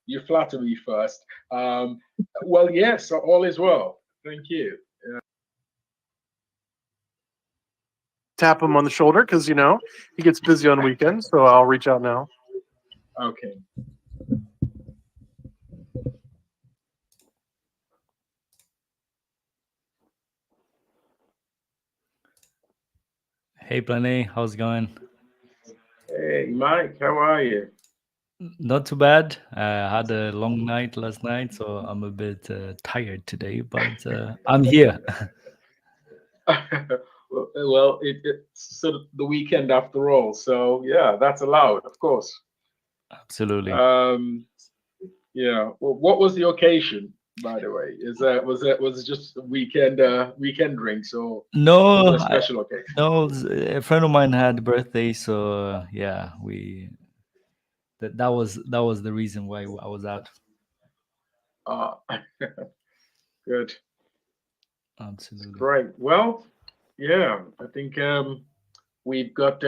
You flatter me first. Well, yes, all is well. Thank you. Tap him on the shoulder because he gets busy on weekends, so I'll reach out now. Okay. Hey, Plan A, how's it going? Hey, Mike, how are you? Not too bad. I had a long night last night, so I'm a bit tired today, but I'm here. Well, it's sort of the weekend after all, so yeah, that's allowed, of course. Absolutely. Yeah. Well, what was the occasion, by the way? Was it just weekend drinks or No, was it a special occasion? no, a friend of mine had a birthday, so yeah, that was the reason why I was out. Good. Absolutely. Great. Well, yeah, I think we've got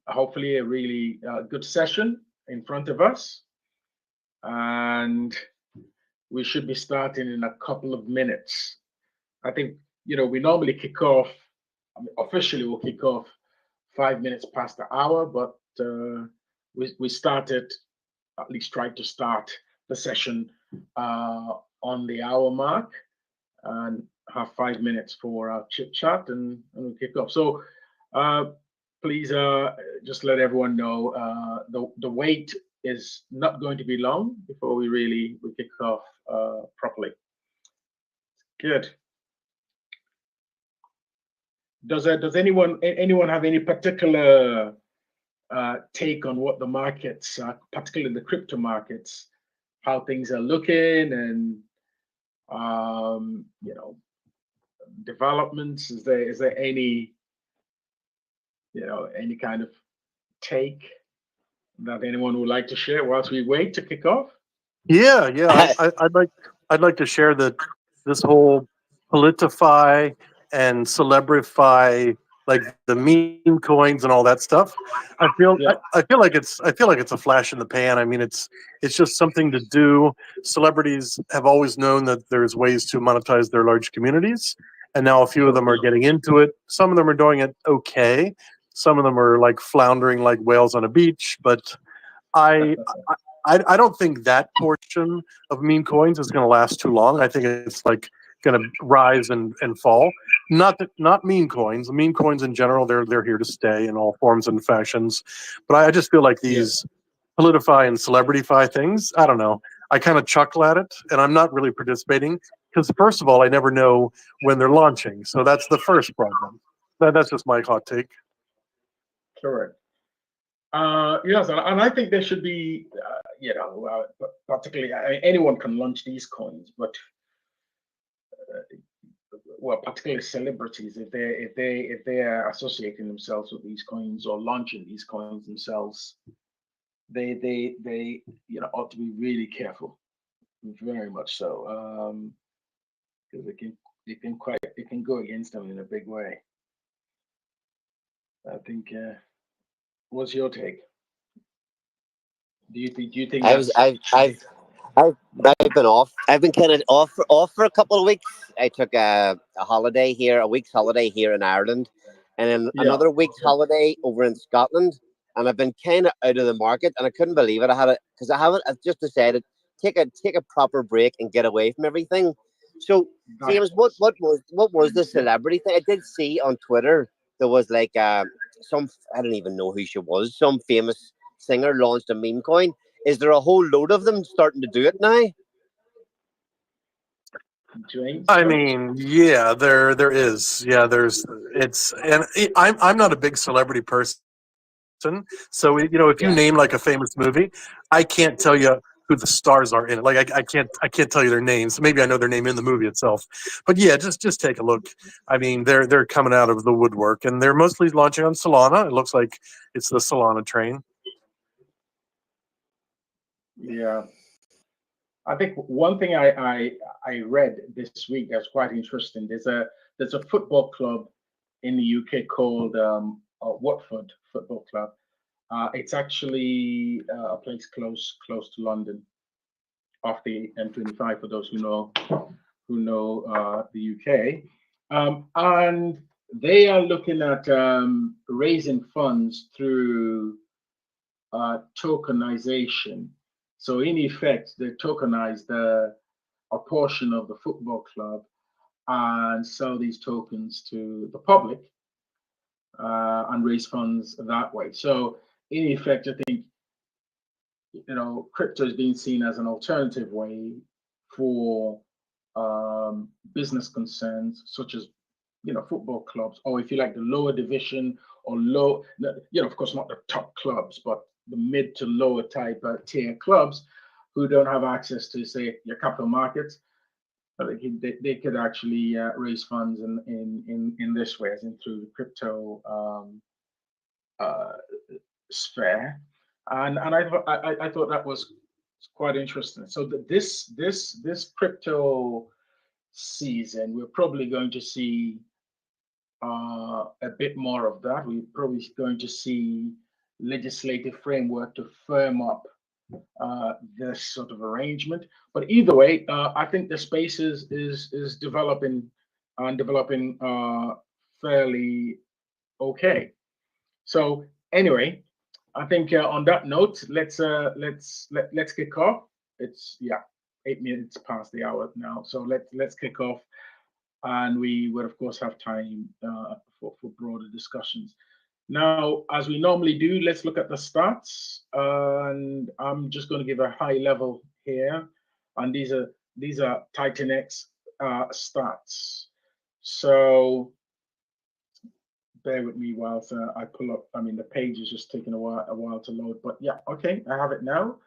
hopefully a really good session in front of us, and we should be starting in a couple of minutes. I think we normally kick off. Officially, we'll kick off 5 minutes past the hour, but we started, at least tried to start the session on the hour mark and have 5 minutes for our chit chat and we'll kick off. So please just let everyone know the wait is not going to be long before we kick off properly. Good. Does anyone have any particular take on what the markets, particularly the crypto markets, how things are looking, and developments? Is there any any kind of take that anyone would like to share whilst we wait to kick off? Yeah. I'd like to share that this whole politify and celebrify, like the meme coins and all that stuff. I feel like it's a flash in the pan. I mean, it's just something to do. Celebrities have always known that there's ways to monetize their large communities, and now a few of them are getting into it. Some of them are doing it okay. Some of them are like floundering like whales on a beach. But I don't think that portion of meme coins is going to last too long. I think it's like going to rise and fall. Not meme coins. Meme coins in general, they're here to stay in all forms and fashions. But I just feel like these politify and celebrityfy things, I don't know. I kind of chuckle at it, and I'm not really participating because, first of all, I never know when they're launching. So that's the first problem. That's just my hot take. Correct. Yes, and I think there should be, particularly anyone can launch these coins, but particularly celebrities, if they are associating themselves with these coins or launching these coins themselves, they ought to be really careful, very much so, because it can go against them in a big way. I think. What's your take? Do you think I've been off. I've been kind of off for a couple of weeks. I took a holiday here, a week's holiday here in Ireland, and then another week's holiday over in Scotland. And I've been kind of out of the market, and I couldn't believe it. I've just decided take a proper break and get away from everything. So, James, what was the celebrity thing? I did see on Twitter there was like some, I don't even know who she was, some famous singer launched a meme coin. Is there a whole load of them starting to do it now? I mean, yeah, there is. Yeah, I'm not a big celebrity person. So if you name like a famous movie, I can't tell you who the stars are in it. Like I can't tell you their names. Maybe I know their name in the movie itself. But yeah, just take a look. I mean, they're coming out of the woodwork, and they're mostly launching on Solana. It looks like it's the Solana train. Yeah. I think one thing I read this week that's quite interesting. There's a football club in the UK called Watford Football Club. It's actually a place close to London, off the M25 for those who know the UK, and they are looking at raising funds through tokenization. So in effect, they tokenize a portion of the football club and sell these tokens to the public and raise funds that way. So in effect, I think, crypto is being seen as an alternative way for business concerns such as, football clubs, or if you like, the lower division or of course not the top clubs, but the mid to lower type tier clubs who don't have access to, say, your capital markets. They could actually raise funds in this way, as in through the crypto sphere, and I thought that was quite interesting. So this crypto season, we're probably going to see a bit more of that. We're probably going to see legislative framework to firm up this sort of arrangement. But either way, I think the space is developing and developing fairly okay. So anyway, I think on that note, let's kick off. It's 8 minutes past the hour now, so let's kick off, and we would of course have time for broader discussions. Now, as we normally do, let's look at the stats, and I'm just going to give a high level here, and these are TitanX stats. So bear with me whilst I pull up. I mean, the page is just taking a while to load, but yeah, okay, I have it now.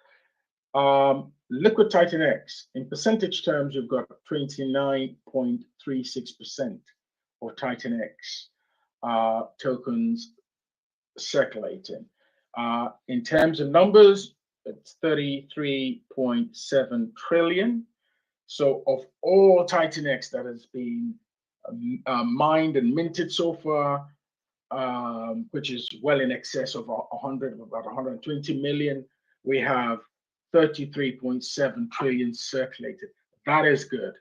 Liquid TitanX, in percentage terms, we've got 29.36% of TitanX tokens circulating. In terms of numbers, it's 33.7 trillion. So of all TitanX that has been mined and minted so far, which is well in excess of about 120 million, we have 33.7 trillion circulated. That is good.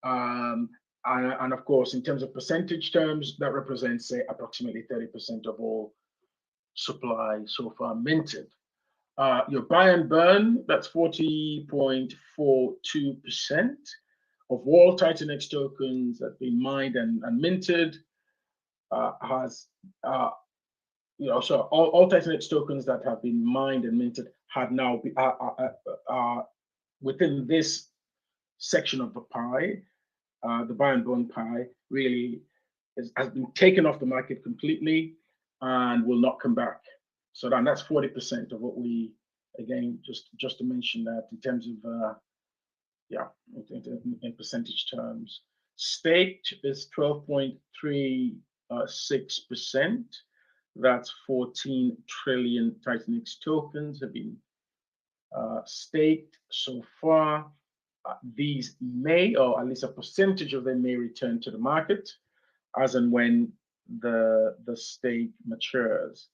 And of course, in terms of percentage terms, that represents, say, approximately 30% of all supply so far minted. Your buy and burn, that's 40.42% of all TitanX tokens that have been mined and minted. So all TitanX tokens that have been mined and minted have now within this section of the pie. The buy and burn pie really has been taken off the market completely and will not come back. So that's 40% of what we, again, just to mention that in terms of in percentage terms. Staked is 12.36%. That's 14 trillion TitanX tokens have been staked so far. These may, or at least a percentage of them, may return to the market as and when the stake matures.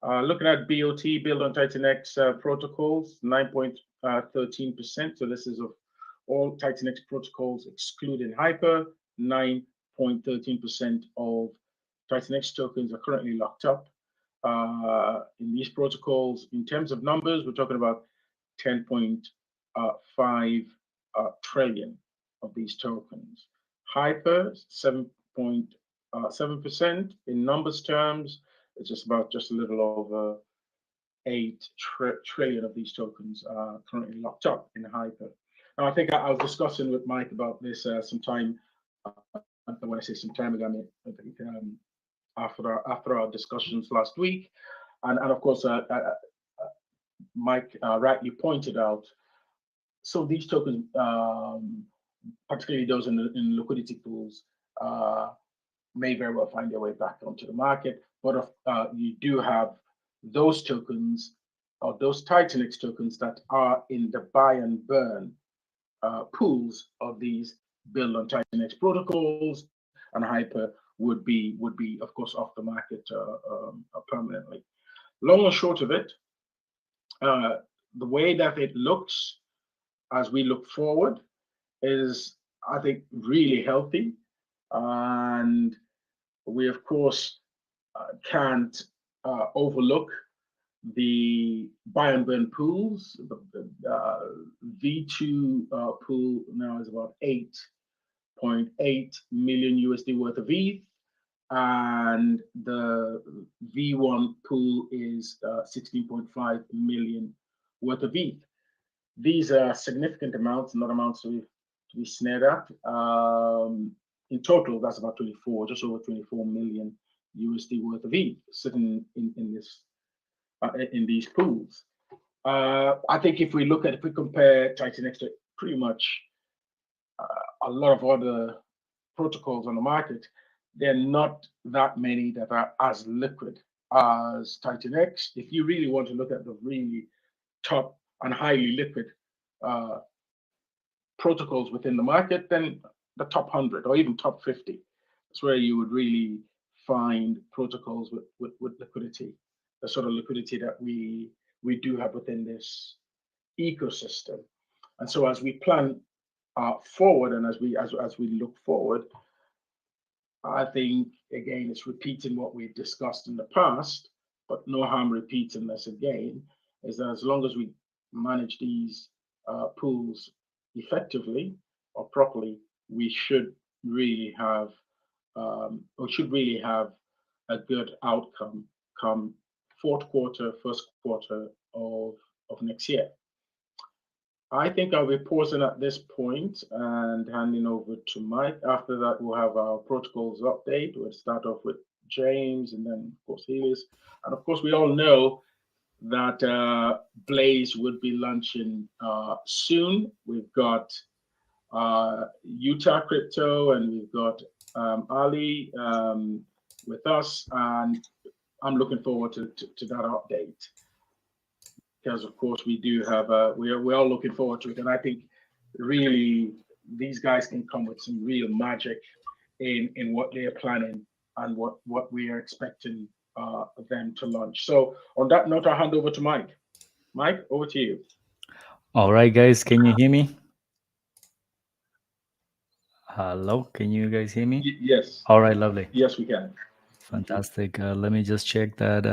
Looking at BOT, build on TitanX protocols, 9.13%. So this is of all TitanX protocols excluding Hyper. 9.13% of TitanX tokens are currently locked up in these protocols. In terms of numbers, we're talking about 10.5 trillion of these tokens. Hyper, 7.7%. In numbers terms, it's just a little over 8 trillion of these tokens are currently locked up in Hyper. Now, I think I was discussing with Mike about this some time. When I say some time ago, I mean, I think after our discussions last week, and of course, Mike rightly pointed out. So these tokens, particularly those in liquidity pools, may very well find their way back onto the market. But you do have those tokens, or those TitanX tokens, that are in the buy and burn pools of these build on TitanX protocols and Hyper, would be of course off the market permanently. Long and short of it, the way that it looks as we look forward is, I think, really healthy, and we of course can't overlook the buy and burn pools. The V2 pool now is about 8.8 million USD worth of ETH, and the V1 pool is 16.5 million worth of ETH. These are significant amounts, not amounts to be snared at. In total, that's about just over 24 million USD worth of ETH sitting in these pools. I think if we compare TitanX to pretty much a lot of other protocols on the market, there are not that many that are as liquid as TitanX. If you really want to look at the really top and highly liquid protocols within the market, then the top 100 or even top 50 is where you would really find protocols with liquidity, the sort of liquidity that we do have within this ecosystem. And so as we plan forward, and as we look forward, I think again it's repeating what we've discussed in the past, but no harm repeating this again, is that as long as we manage these pools effectively or properly, we should really have a good outcome come fourth quarter, first quarter of next year. I think I'll be pausing at this point and handing over to Mike. After that, we'll have our protocols update. We'll start off with James and then, of course, Helios. And of course, we all know that Blaze would be launching soon. We've got Utah Crypto and we've got Ali with us, and I'm looking forward to that update, because of course we do have we're all looking forward to it, and I think really these guys can come with some real magic in what they're planning and what we are expecting them to launch. So on that note, I'll hand over to Mike. Mike, over to you. All right, guys, can you hear me? Hello, can you guys hear me? Yes. All right, lovely. Yes, we can. Fantastic. Let me just check that.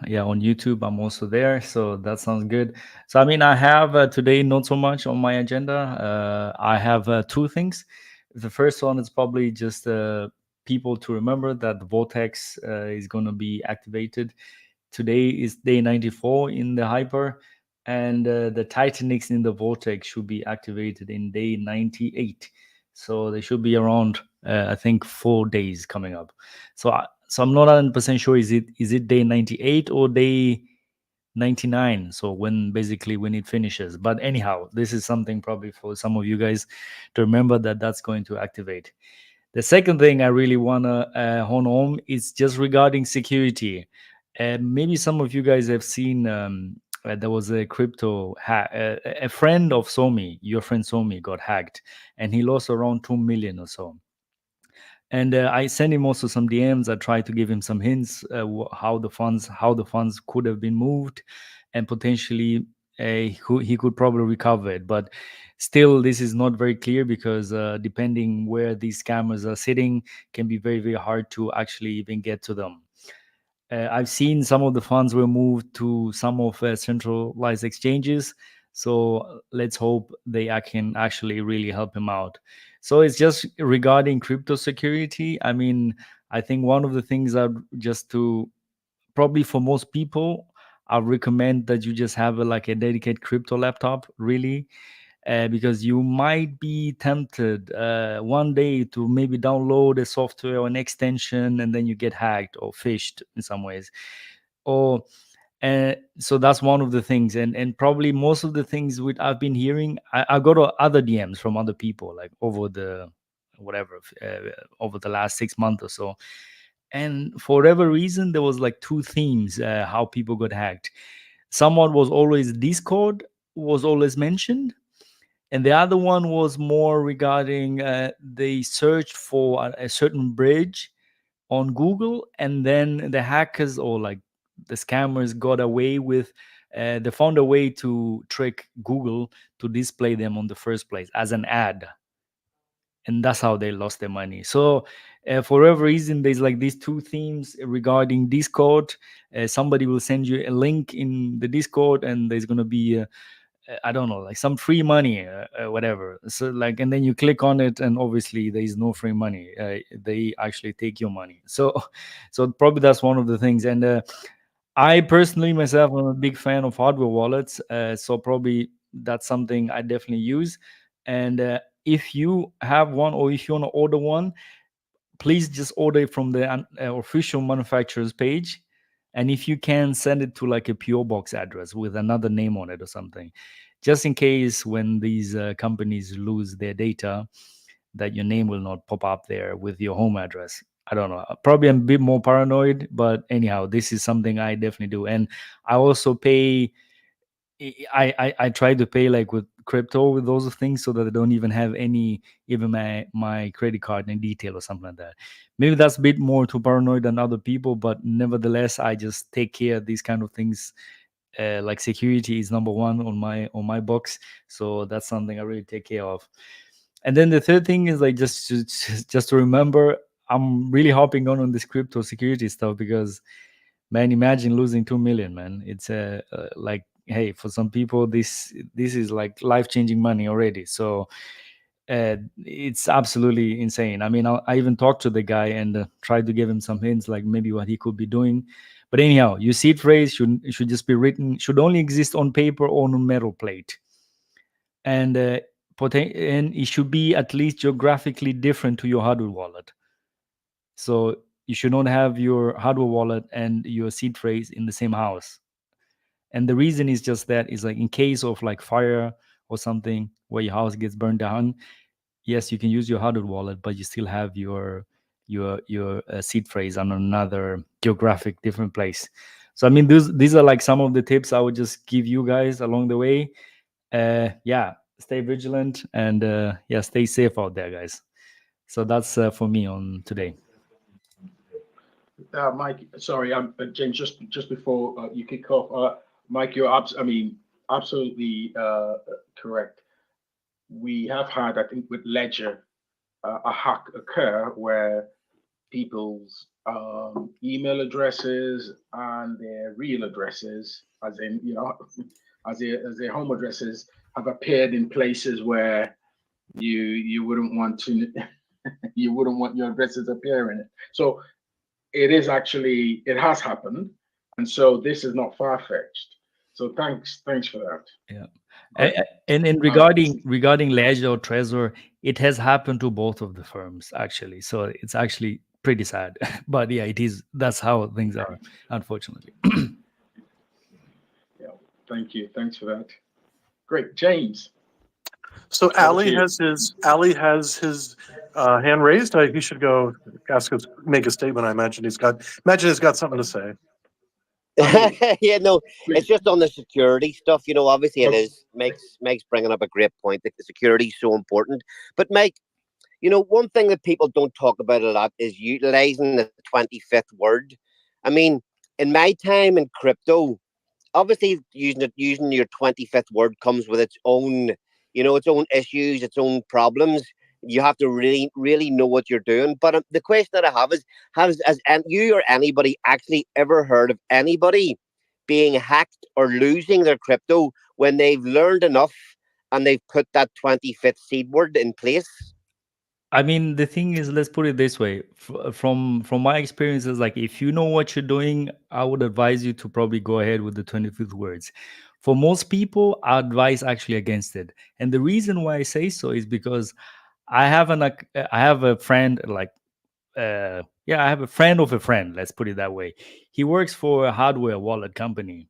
Yeah, on YouTube, I'm also there. So that sounds good. So, I mean, I have today not so much on my agenda. I have two things. The first one is probably just people to remember that the Vortex is going to be activated. Today is day 94 in the Hyper, and the TitanX in the Vortex should be activated in day 98. So they should be around, I think, 4 days coming up. So I'm not 100% sure. Is it day 98 or day 99? So when it finishes. But anyhow, this is something probably for some of you guys to remember that's going to activate. The second thing I really want to hone on is just regarding security. Maybe some of you guys have seen there was a crypto hack. A friend of Somi, your friend Somi, got hacked, and he lost around 2 million or so. And I sent him also some DMs. I tried to give him some hints how the funds could have been moved, and potentially he could probably recover it. But still, this is not very clear, because depending where these scammers are sitting, can be very, very hard to actually even get to them. I've seen some of the funds were moved to some of centralized exchanges. So let's hope they can actually really help him out. So it's just regarding crypto security. I mean, I think one of the things that just to probably for most people, I recommend that you just have a dedicated crypto laptop, really. Because you might be tempted one day to maybe download a software or an extension, and then you get hacked or phished in some ways. So that's one of the things, and probably most of the things I've been hearing, I got other DMs from other people, like over the last 6 months or so. And for whatever reason, there was two themes how people got hacked. Someone was always Discord was always mentioned. And the other one was more regarding they searched for a certain bridge on Google, and then the hackers or like the scammers got away with. They found a way to trick Google to display them on the first place as an ad, and that's how they lost their money. So for whatever reason, there's like these two themes regarding Discord. Somebody will send you a link in the Discord, and there's going to be I don't know, like some free money, whatever. So like, and then you click on it, and obviously there is no free money. They actually take your money. So probably that's one of the things. And I personally myself, I'm a big fan of hardware wallets. So probably that's something I definitely use. And if you have one, or if you want to order one, please just order it from the official manufacturer's page. And if you can, send it to like a PO box address with another name on it or something, just in case when these companies lose their data, that your name will not pop up there with your home address. I don't know. Probably I'm a bit more paranoid, but anyhow, this is something I definitely do. And I also pay. I try to pay like with crypto with those things, so that I don't even have even my credit card in detail or something like that. Maybe that's a bit more too paranoid than other people, but nevertheless, I just take care of these kind of things. Like security is number one on my box, so that's something I really take care of. And then the third thing is like just to remember, I'm really hopping on this crypto security stuff, because man, imagine losing 2 million, man. It's like, hey, for some people this is like life-changing money already. So it's absolutely insane. I mean, I even talked to the guy and tried to give him some hints, like maybe what he could be doing. But anyhow, your seed phrase should just be written, should only exist on paper or on a metal plate, and and it should be at least geographically different to your hardware wallet. So you should not have your hardware wallet and your seed phrase in the same house. And the reason is just that is like in case of like fire or something where your house gets burned down, yes, you can use your hardware wallet, but you still have your seed phrase on another geographic different place. So I mean, these are like some of the tips I would just give you guys along the way. Yeah, stay vigilant, and yeah, stay safe out there, guys. So that's for me on today. Mike, sorry, James. Just before you kick off, Mike, you're absolutely correct. We have had, I think, with Ledger, a hack occur where people's email addresses and their real addresses, as in, as their home addresses, have appeared in places where you wouldn't want to, you wouldn't want your addresses appearing. So it has happened, and so this is not far-fetched. So thanks for that. Yeah. And regarding Ledger or Trezor, it has happened to both of the firms actually. So it's actually pretty sad, but yeah, it is. That's how things are, unfortunately. Yeah. Thank you. Thanks for that. Great, James. So Ali has his hand raised. He should go make a statement. I imagine he's got something to say. Yeah, no, it's just on the security stuff. Obviously it is Mike's bringing up a great point that the security is so important. But Mike, one thing that people don't talk about a lot is utilizing the 25th word. I mean, in my time in crypto, obviously using your 25th word comes with its own, its own issues, its own problems. You have to really, really know what you're doing. But the question that I have is, has you or anybody actually ever heard of anybody being hacked or losing their crypto when they've learned enough and they've put that 25th seed word in place? I mean, the thing is, let's put it this way. From my experiences, like if you know what you're doing, I would advise you to probably go ahead with the 25th words. For most people, I advise actually against it. And the reason why I say so is because I have a friend, like I have a friend of a friend, let's put it that way. He works for a hardware wallet company,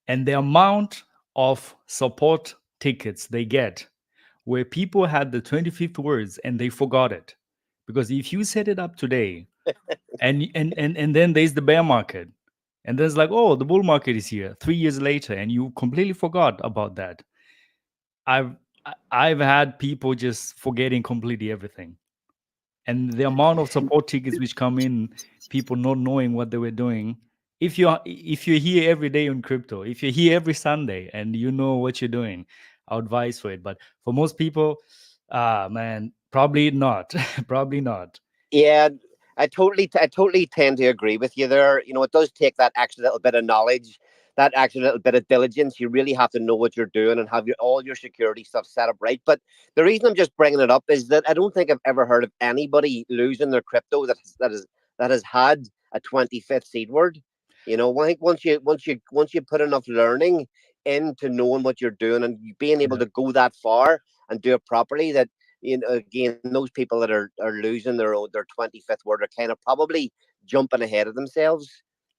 and the amount of support tickets they get where people had the 25th words and they forgot it, because if you set it up today and then there's the bear market, and there's like, oh, the bull market is here 3 years later, and you completely forgot about that. I've had people just forgetting completely everything. and the amount of support tickets which come in, people not knowing what they were doing. If you're here every day on crypto, if you're here every Sunday and you know what you're doing, I would advise for it. But for most people, man, probably not. Probably not. Yeah, I totally tend to agree with you there. You know, it does take that extra little bit of knowledge, that extra little bit of diligence. You really have to know what you're doing and have all your security stuff set up right. But the reason I'm just bringing it up is that I don't think I've ever heard of anybody losing their crypto that has had a 25th seed word. You know, I think once you put enough learning into knowing what you're doing and being able to go that far and do it properly, that, you know, again, those people that are losing their 25th word are kind of probably jumping ahead of themselves.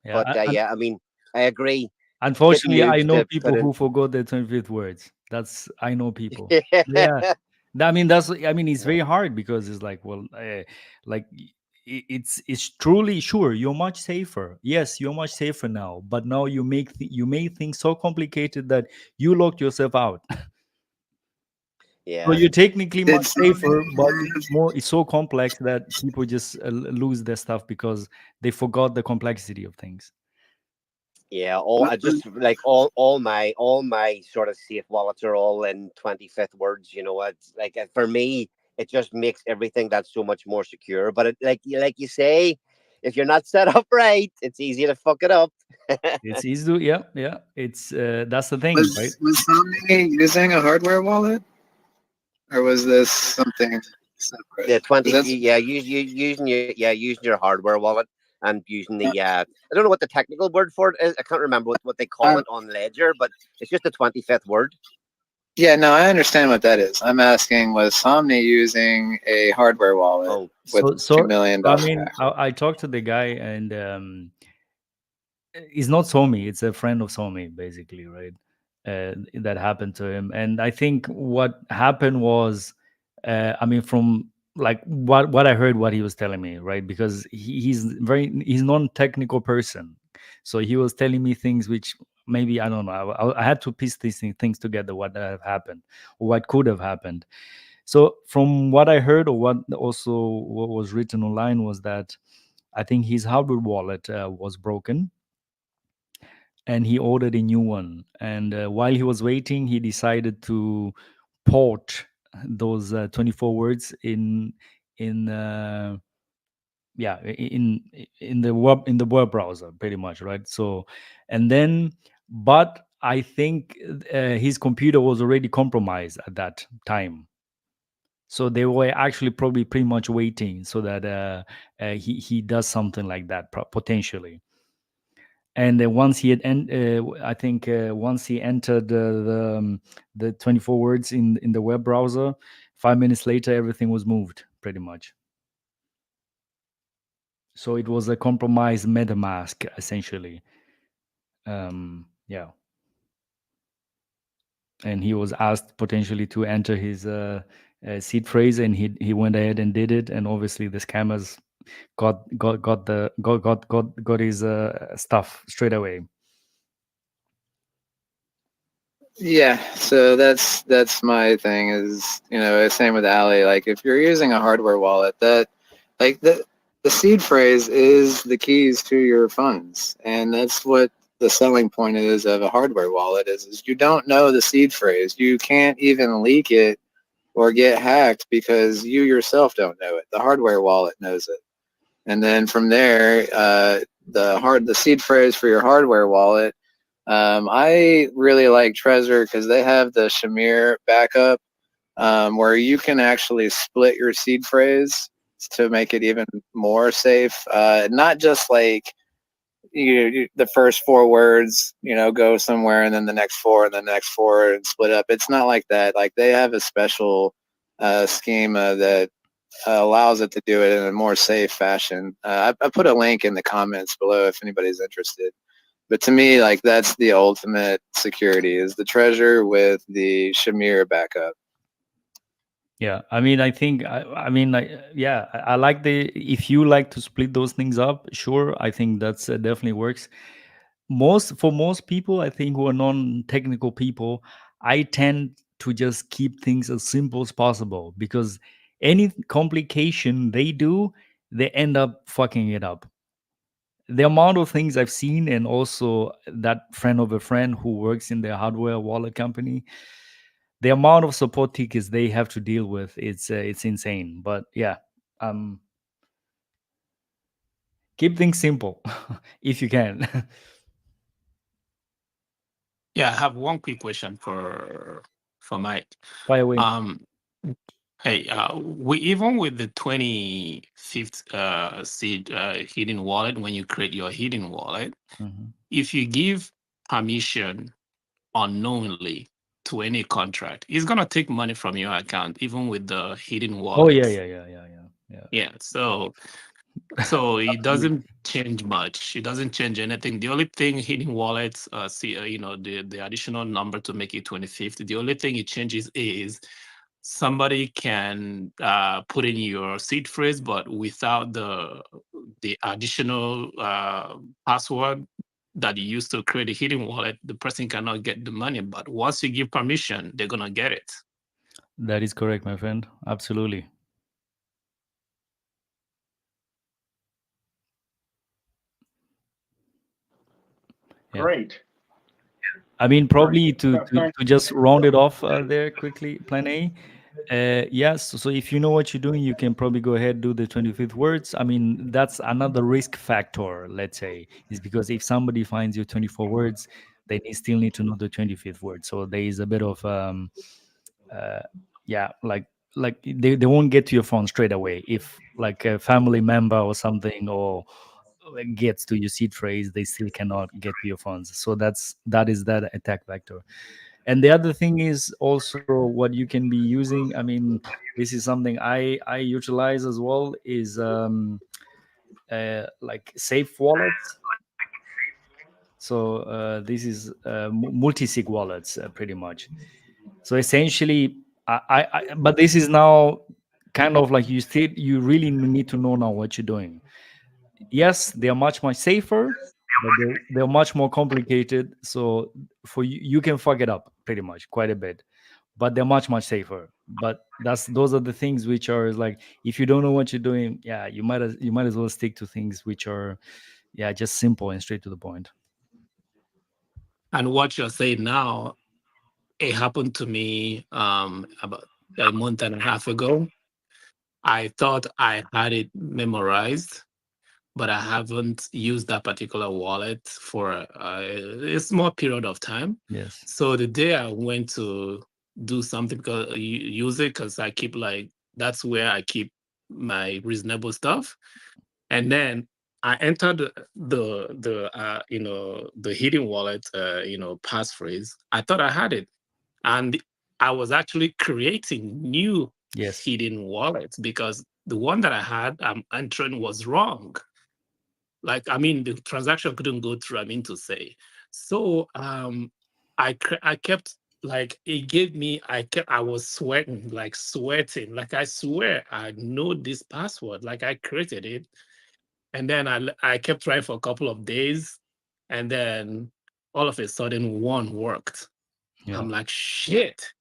Yeah, But yeah, I mean, I agree. Unfortunately, I Getting know used to people put who in. forgot their 25th words. I know people. Yeah. I mean, it's very hard because it's like, well, like it's truly sure you're much safer. Yes, you're much safer now, but now you made things so complicated that you locked yourself out. Yeah. So you're technically Did much safer, but it's so complex that people just lose their stuff because they forgot the complexity of things. Yeah, I just like all my sort of safe wallets are all in 25th words. You know, it's like, for me, it just makes everything that's so much more secure. But like you say, if you're not set up right, it's easy to fuck it up. It's easy to, yeah. It's that's the thing, right? Was somebody using a hardware wallet, or was this something separate? Yeah, 20. That's Yeah, using your hardware wallet and using the I don't know what the technical word for it is. I can't remember what they call it on Ledger, but it's just the 25th word. yeah. No, I understand what that is. I'm asking, was Somni using a hardware wallet Oh, with $2 million? I mean, I talked to the guy, and it's not Somi, it's a friend of Somi, basically, right? That happened to him, and I think what happened was, I mean, from like what I heard, what he was telling me, right? Because he's non-technical person, so he was telling me things which maybe I don't know. I had to piece these things together, what have happened, or what could have happened. So from what I heard, or what was written online, was that I think his hardware wallet was broken, and he ordered a new one. And while he was waiting, he decided to port those 24 words in yeah in the web browser, pretty much, right? So, and then, but I think his computer was already compromised at that time. So they were actually probably pretty much waiting so that he does something like that potentially. And once he had, I think once he entered the 24 words in the web browser, 5 minutes later, everything was moved pretty much. So it was a compromised MetaMask essentially. Yeah. And he was asked potentially to enter his seed phrase, and he went ahead and did it. And obviously the scammers got his stuff straight away. Yeah, so that's my thing is, you know, same with Ali. Like, if you're using a hardware wallet, that like the seed phrase is the keys to your funds, and that's what the selling point is of a hardware wallet is you don't know the seed phrase. You can't even leak it or get hacked because you yourself don't know it. The hardware wallet knows it. And then from there, the seed phrase for your hardware wallet, I really like Trezor because they have the Shamir backup, where you can actually split your seed phrase to make it even more safe. Not just like the first 4 words, you know, go somewhere, and then the next 4 and the next 4 and split up. It's not like that. Like, they have a special schema that allows it to do it in a more safe fashion. I put a link in the comments below if anybody's interested. But to me, like, that's the ultimate security is the Trezor with the Shamir backup. Yeah, I mean, I think, I mean, yeah, I like if you like to split those things up, sure, I think that's definitely works. For most people, I think, who are non-technical people, I tend to just keep things as simple as possible, because any complication they do, they end up fucking it up. The amount of things I've seen, and also that friend of a friend who works in the hardware wallet company, the amount of support tickets they have to deal with, it's insane. But yeah, keep things simple if you can. Yeah, I have one quick question for Mike. Fire away. Hey, we even with the 25th seed hidden wallet, when you create your hidden wallet, if you give permission unknowingly to any contract, it's gonna take money from your account, even with the hidden wallet. Oh yeah. Yeah. So it doesn't change much. It doesn't change anything. The only thing hidden wallets see, the additional number to make it 25th. The only thing it changes is somebody can put in your seed phrase, but without the additional password that you use to create a hidden wallet, the person cannot get the money. But once you give permission, they're gonna get it. That is correct, my friend. Absolutely. Yeah. Great. I mean, probably to just round it off there quickly, Plan A. Yes. So if you know what you're doing, you can probably go ahead, do the 25th words. I mean, that's another risk factor, let's say, is because if somebody finds your 24 words, they still need to know the 25th word. So there is a bit of, like they won't get to your phone straight away. If like a family member or something, or gets to your seed phrase, they still cannot get to your funds. So that is that attack vector. And the other thing is also what you can be using. I mean, this is something I utilize as well, is like safe wallets. So this is multisig wallets, pretty much. So essentially, but this is now kind of like you really need to know now what you're doing. Yes, they are much safer, but they're much more complicated. So for you can fuck it up pretty much quite a bit, but they're much safer. But those are the things which are like, if you don't know what you're doing, yeah, you might as well stick to things which are, yeah, just simple and straight to the point. And what you're saying now, it happened to me about a month and a half ago. I thought I had it memorized, but I haven't used that particular wallet for a small period of time. Yes. So the day I went to do something, because use it, because I keep that's where I keep my reasonable stuff. And then I entered the hidden wallet passphrase. I thought I had it, and I was actually creating new hidden wallets because the one that I had entering was wrong. Like, I mean, the transaction couldn't go through, to say. So I kept, like, it gave me, I was sweating. Like I swear I know this password, like I created it. And then I kept trying for a couple of days, and then all of a sudden one worked. Yeah. I'm like, shit,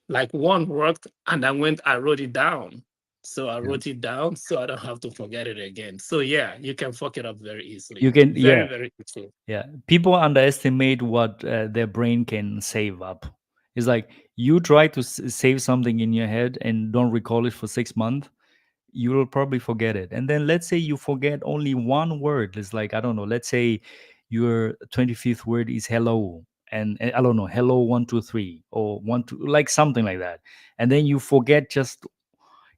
like one worked, and I wrote it down. So I wrote it down so I don't have to forget it again. So yeah, you can fuck it up very easily. You can, very easily. Yeah, people underestimate what their brain can save up. It's like you try to save something in your head and don't recall it for 6 months, you will probably forget it. And then let's say you forget only one word. It's like, I don't know, let's say your 25th word is hello, and I don't know, hello 123 or 12, like something like that. And then you forget, just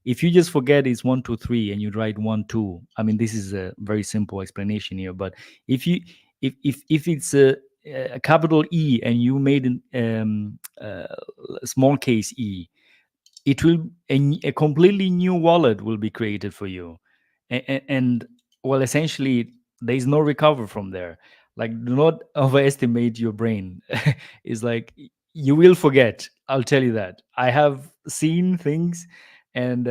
if you just forget it's 123 and you write 12, I mean, this is a very simple explanation here, but if it's a capital E and you made a small case e, it will a completely new wallet will be created for you, and well, essentially there is no recover from there. Like, do not overestimate your brain. It's like you will forget, I'll tell you that. I have seen things, and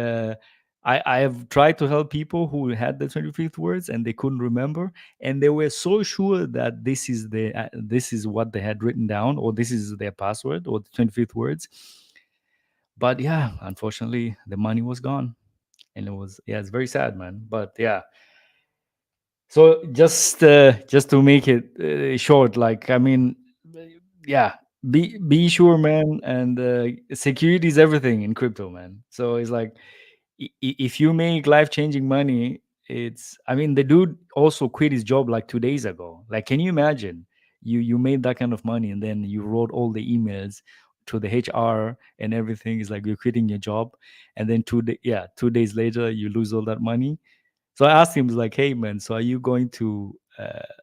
I have tried to help people who had the 25th words and they couldn't remember, and they were so sure that this is what they had written down, or this is their password, or the 25th words. But yeah, unfortunately, the money was gone, and it was, yeah, it's very sad, man. But yeah, so just to make it short, like, I mean, yeah, be sure, man, and security is everything in crypto, man. So it's like, if you make life changing money, it's, I mean, the dude also quit his job like 2 days ago. Like, can you imagine? You made that kind of money, and then you wrote all the emails to the HR and everything. Is like you're quitting your job, and then 2 days later you lose all that money. So I asked him, like, hey man, so are you going to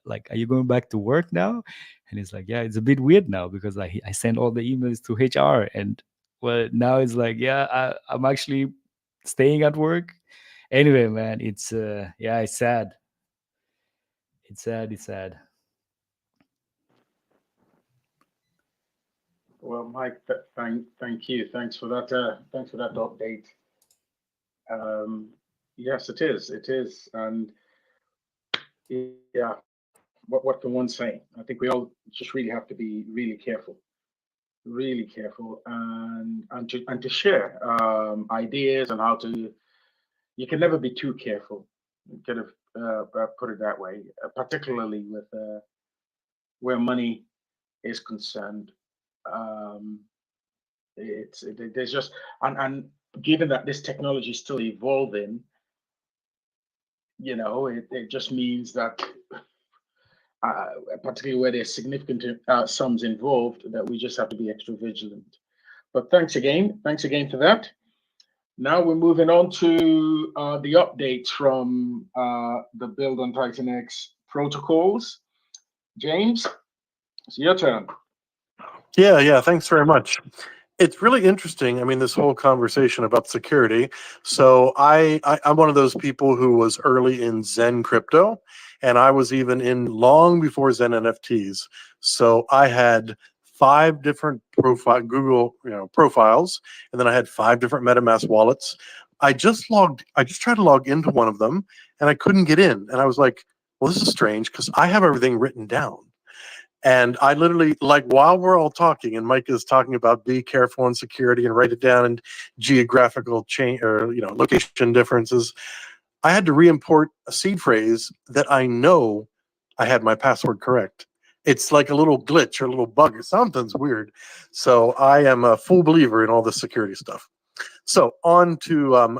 like, are you going back to work now? And he's like, yeah, it's a bit weird now because I sent all the emails to HR, and well, now it's like, yeah, I'm actually staying at work. Anyway, man, it's yeah, it's sad. It's sad. It's sad. Well, Mike, thank you. Thanks for that. Thanks for that update. Yes, it is. It is, and yeah, what can one say? I think we all just really have to be really careful, and to share ideas on how to. You can never be too careful. Kind of put it that way, particularly with where money is concerned. Um, there's just and given that this technology is still evolving, it just means that particularly where there's significant sums involved, that we just have to be extra vigilant. But thanks again for that. Now we're moving on to the updates from the build on TitanX protocols. James, it's your turn. Yeah, thanks very much. It's really interesting. I mean, this whole conversation about security. So I'm one of those people who was early in Zen crypto, and I was even in long before Zen NFTs. So I had 5 different Google profiles, and then I had 5 different MetaMask wallets. I just tried to log into one of them, and I couldn't get in. And I was like, well, this is strange because I have everything written down. And I literally, like, while we're all talking, and Mike is talking about be careful on security and write it down and geographical change or location differences, I had to re-import a seed phrase that I know I had my password correct. It's like a little glitch or a little bug or something's weird. So I am a full believer in all this security stuff. So on to I'm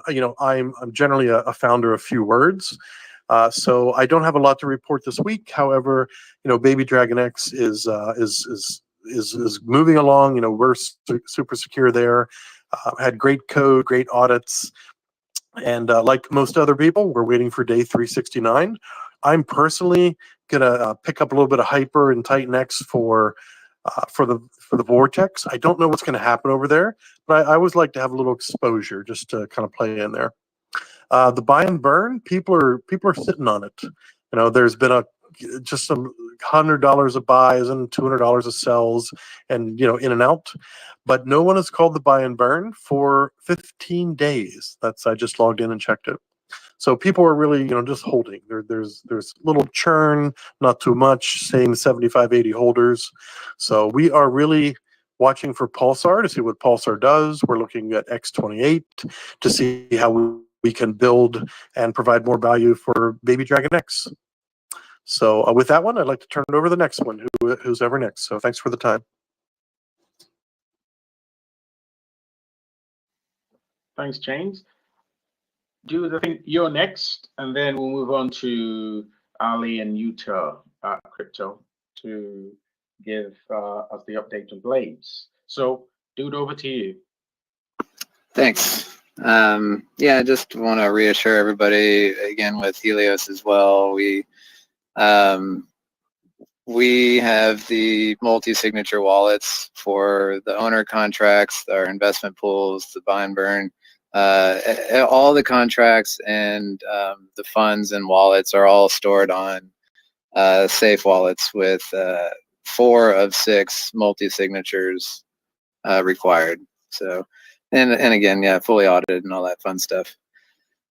generally a founder of few words. So I don't have a lot to report this week. However, baby DragonX is moving along. We're super secure there. Had great code, great audits, and like most other people, we're waiting for day 369. I'm personally gonna pick up a little bit of hyper and TitanX for the vortex. I don't know what's going to happen over there, but I always like to have a little exposure just to kind of play in there. The buy and burn, people are sitting on it. There's been just some $100 of buys and $200 of sells, and in and out. But no one has called the buy and burn for 15 days. I just logged in and checked it. So people are really, just holding. There's little churn, not too much, same 75, 80 holders. So we are really watching for Pulsar to see what Pulsar does. We're looking at X28 to see how we can build and provide more value for baby DragonX. So with that one, I'd like to turn it over to the next one, who's ever next. So thanks for the time. Thanks, James. Do the thing, you're next, and then we'll move on to Ali and Utah Crypto to give us the update on Blades. So, dude, over to you. Thanks. Yeah, I just want to reassure everybody again with Helios as well. We have the multi-signature wallets for the owner contracts, our investment pools, the buy and burn. All the contracts and the funds and wallets are all stored on safe wallets with 4 of 6 multi-signatures required. So, and again, yeah, fully audited and all that fun stuff.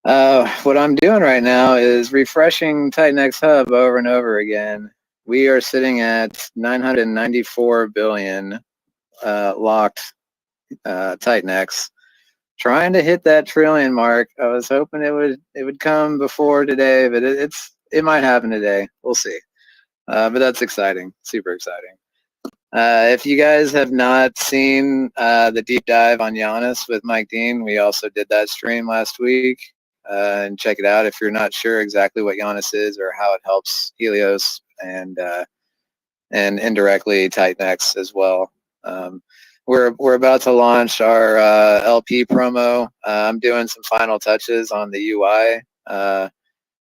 What I'm doing right now is refreshing TitanX Hub over and over again. We are sitting at 994 billion locked TitanX, trying to hit that trillion mark. I was hoping it would come before today, but it might happen today. We'll see. But that's exciting, super exciting. If you guys have not seen the deep dive on Giannis with Mike Dean, we also did that stream last week. And check it out if you're not sure exactly what Giannis is or how it helps Helios and indirectly TitanX as well. We're about to launch our LP promo. I'm doing some final touches on the UI.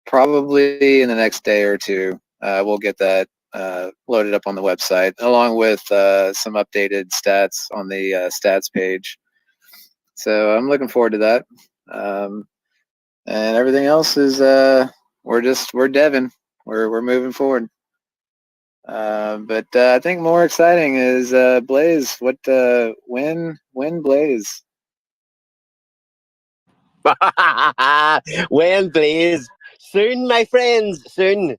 Probably in the next day or two, we'll get that loaded up on the website, along with some updated stats on the stats page. So I'm looking forward to that. And everything else is we're deving. We're moving forward. But I think more exciting is Blaze. What when Blaze? When, Blaze? Soon, my friends, soon.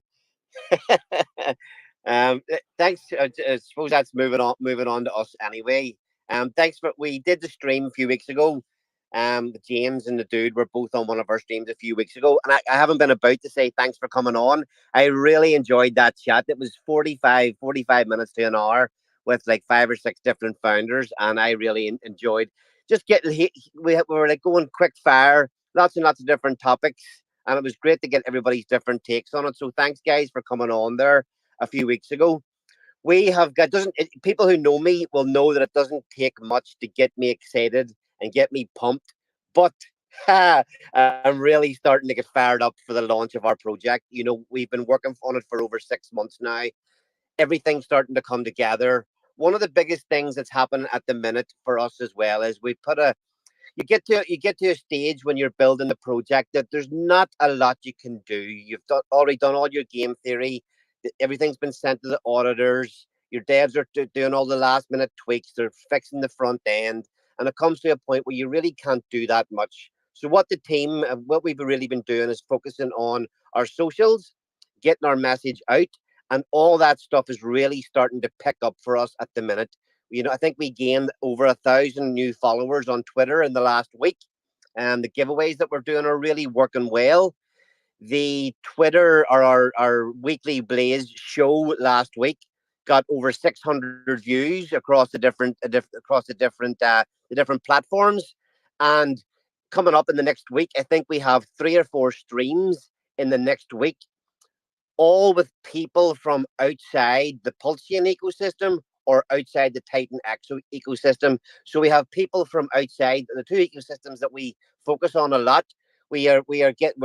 Thanks. I suppose that's moving on to us anyway. Thanks we did the stream a few weeks ago. James and the dude were both on one of our streams a few weeks ago, and I haven't been about to say thanks for coming on. I really enjoyed that chat. It was 45 minutes to an hour with like 5 or 6 different founders, and I really enjoyed just getting. We were like going quick fire, lots and lots of different topics, and it was great to get everybody's different takes on it. So thanks, guys, for coming on there a few weeks ago. We have got people who know me will know that it doesn't take much to get me excited and get me pumped, but I'm really starting to get fired up for the launch of our project. You know, we've been working on it for over 6 months now. Everything's starting to come together. One of the biggest things that's happening at the minute for us as well is we put you get to a stage when you're building the project that there's not a lot you can do. You've already done all your game theory. Everything's been sent to the auditors. Your devs are doing all the last minute tweaks. They're fixing the front end. And it comes to a point where you really can't do that much. So what we've really been doing is focusing on our socials, getting our message out, and all that stuff is really starting to pick up for us at the minute. You know, I think we gained over 1,000 new followers on Twitter in the last week. And the giveaways that we're doing are really working well. The Twitter or our weekly Blaze show last week got over 600 views across the different platforms. And coming up in the next week, I think we have 3 or 4 streams in the next week, all with people from outside the Pulsion ecosystem or outside the TitanX ecosystem. So we have people from outside the 2 ecosystems that we focus on a lot. We're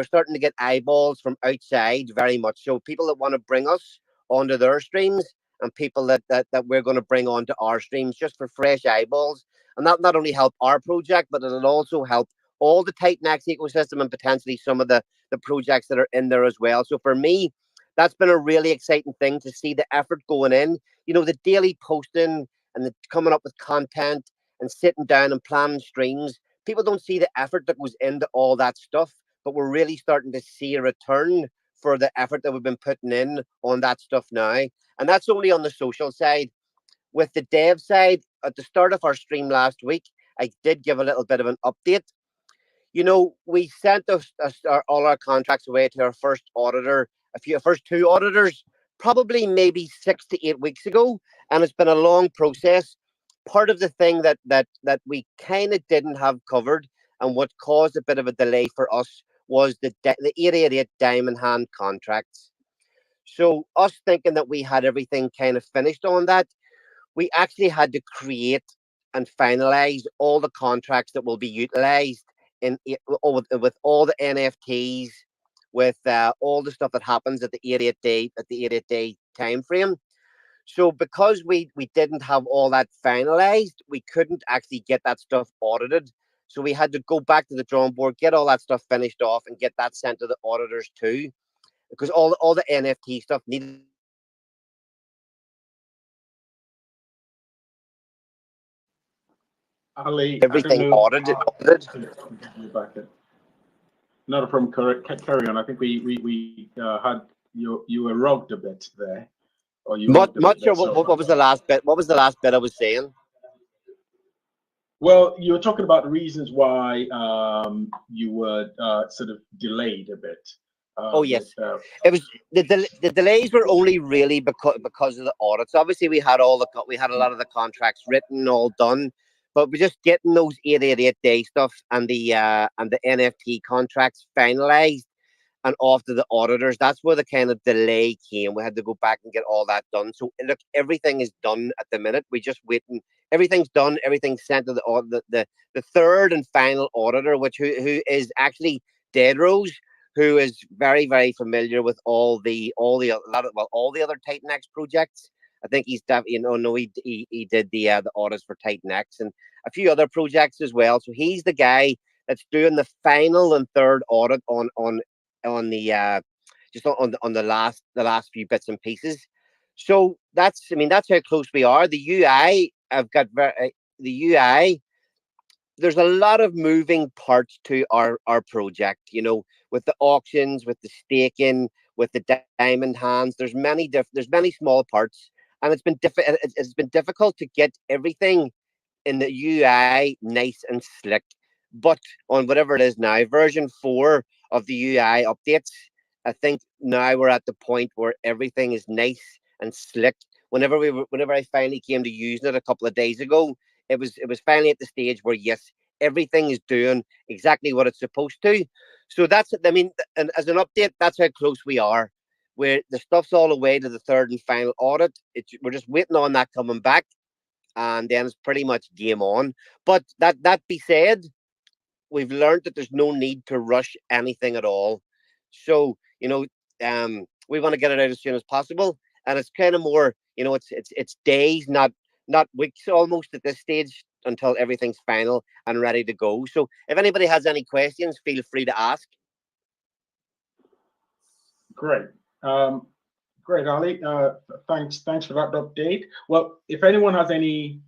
starting to get eyeballs from outside very much. So people that want to bring us onto their streams, and people that we're going to bring onto our streams just for fresh eyeballs. And that not only help our project, but it'll also help all the TitanX ecosystem and potentially some of the projects that are in there as well. So for me, that's been a really exciting thing to see the effort going in. You know, the daily posting and the coming up with content and sitting down and planning streams. People don't see the effort that goes into all that stuff, but we're really starting to see a return for the effort that we've been putting in on that stuff now. And that's only on the social side. With the dev side, at the start of our stream last week, I did give a little bit of an update. You know, we sent all our contracts away to our first auditor, first 2 auditors, probably maybe 6 to 8 weeks ago. And it's been a long process. Part of the thing that we kind of didn't have covered, and what caused a bit of a delay for us, was the 888 diamond hand contracts. So us thinking that we had everything kind of finished on that, we actually had to create and finalize all the contracts that will be utilized with all the NFTs, with all the stuff that happens at the 88 day time frame. So because we didn't have all that finalized, we couldn't actually get that stuff audited. So we had to go back to the drawing board, get all that stuff finished off, and get that sent to the auditors too, because all the NFT stuff needed Ali, everything audited. Not a problem. Carry on. I think we had you were rogged a bit there, or you. Not sure what was the last bit. What was the last bit I was saying? Well, you were talking about the reasons why you were sort of delayed a bit. Oh yes, it was the delays were only really because of the audits. Obviously, we had a lot of the contracts written, all done, but we're just getting those 888-day stuff and the NFT contracts finalized and off to the auditors. That's where the kind of delay came. We had to go back and get all that done. So look, everything is done at the minute. We're just waiting. Everything's done. Everything's sent to the third and final auditor, who is actually Deadrose, who is very, very familiar with all the other TitanX projects. I think he did the audits for TitanX and a few other projects as well. So he's the guy that's doing the final and third audit on the last few bits and pieces. So that's how close we are. The UI, there's a lot of moving parts to our project, with the auctions, with the staking, with the diamond hands. There's many small parts, and it's been difficult to get everything in the UI nice and slick. But on whatever it is now, version 4 of the UI updates, I think now we're at the point where everything is nice and slick. Whenever I finally came to using it a couple of days ago, it was finally at the stage where yes, everything is doing exactly what it's supposed to. So and as an update, that's how close we are. Where the stuff's all the way to the third and final audit. We're just waiting on that coming back, and then it's pretty much game on. But that be said, we've learned that there's no need to rush anything at all. So we want to get it out as soon as possible, and it's kind of more, it's days, not weeks, almost at this stage, until everything's final and ready to go. So if anybody has any questions, feel free to ask. Great. Great, Ali. Thanks for that update. Well, if anyone has any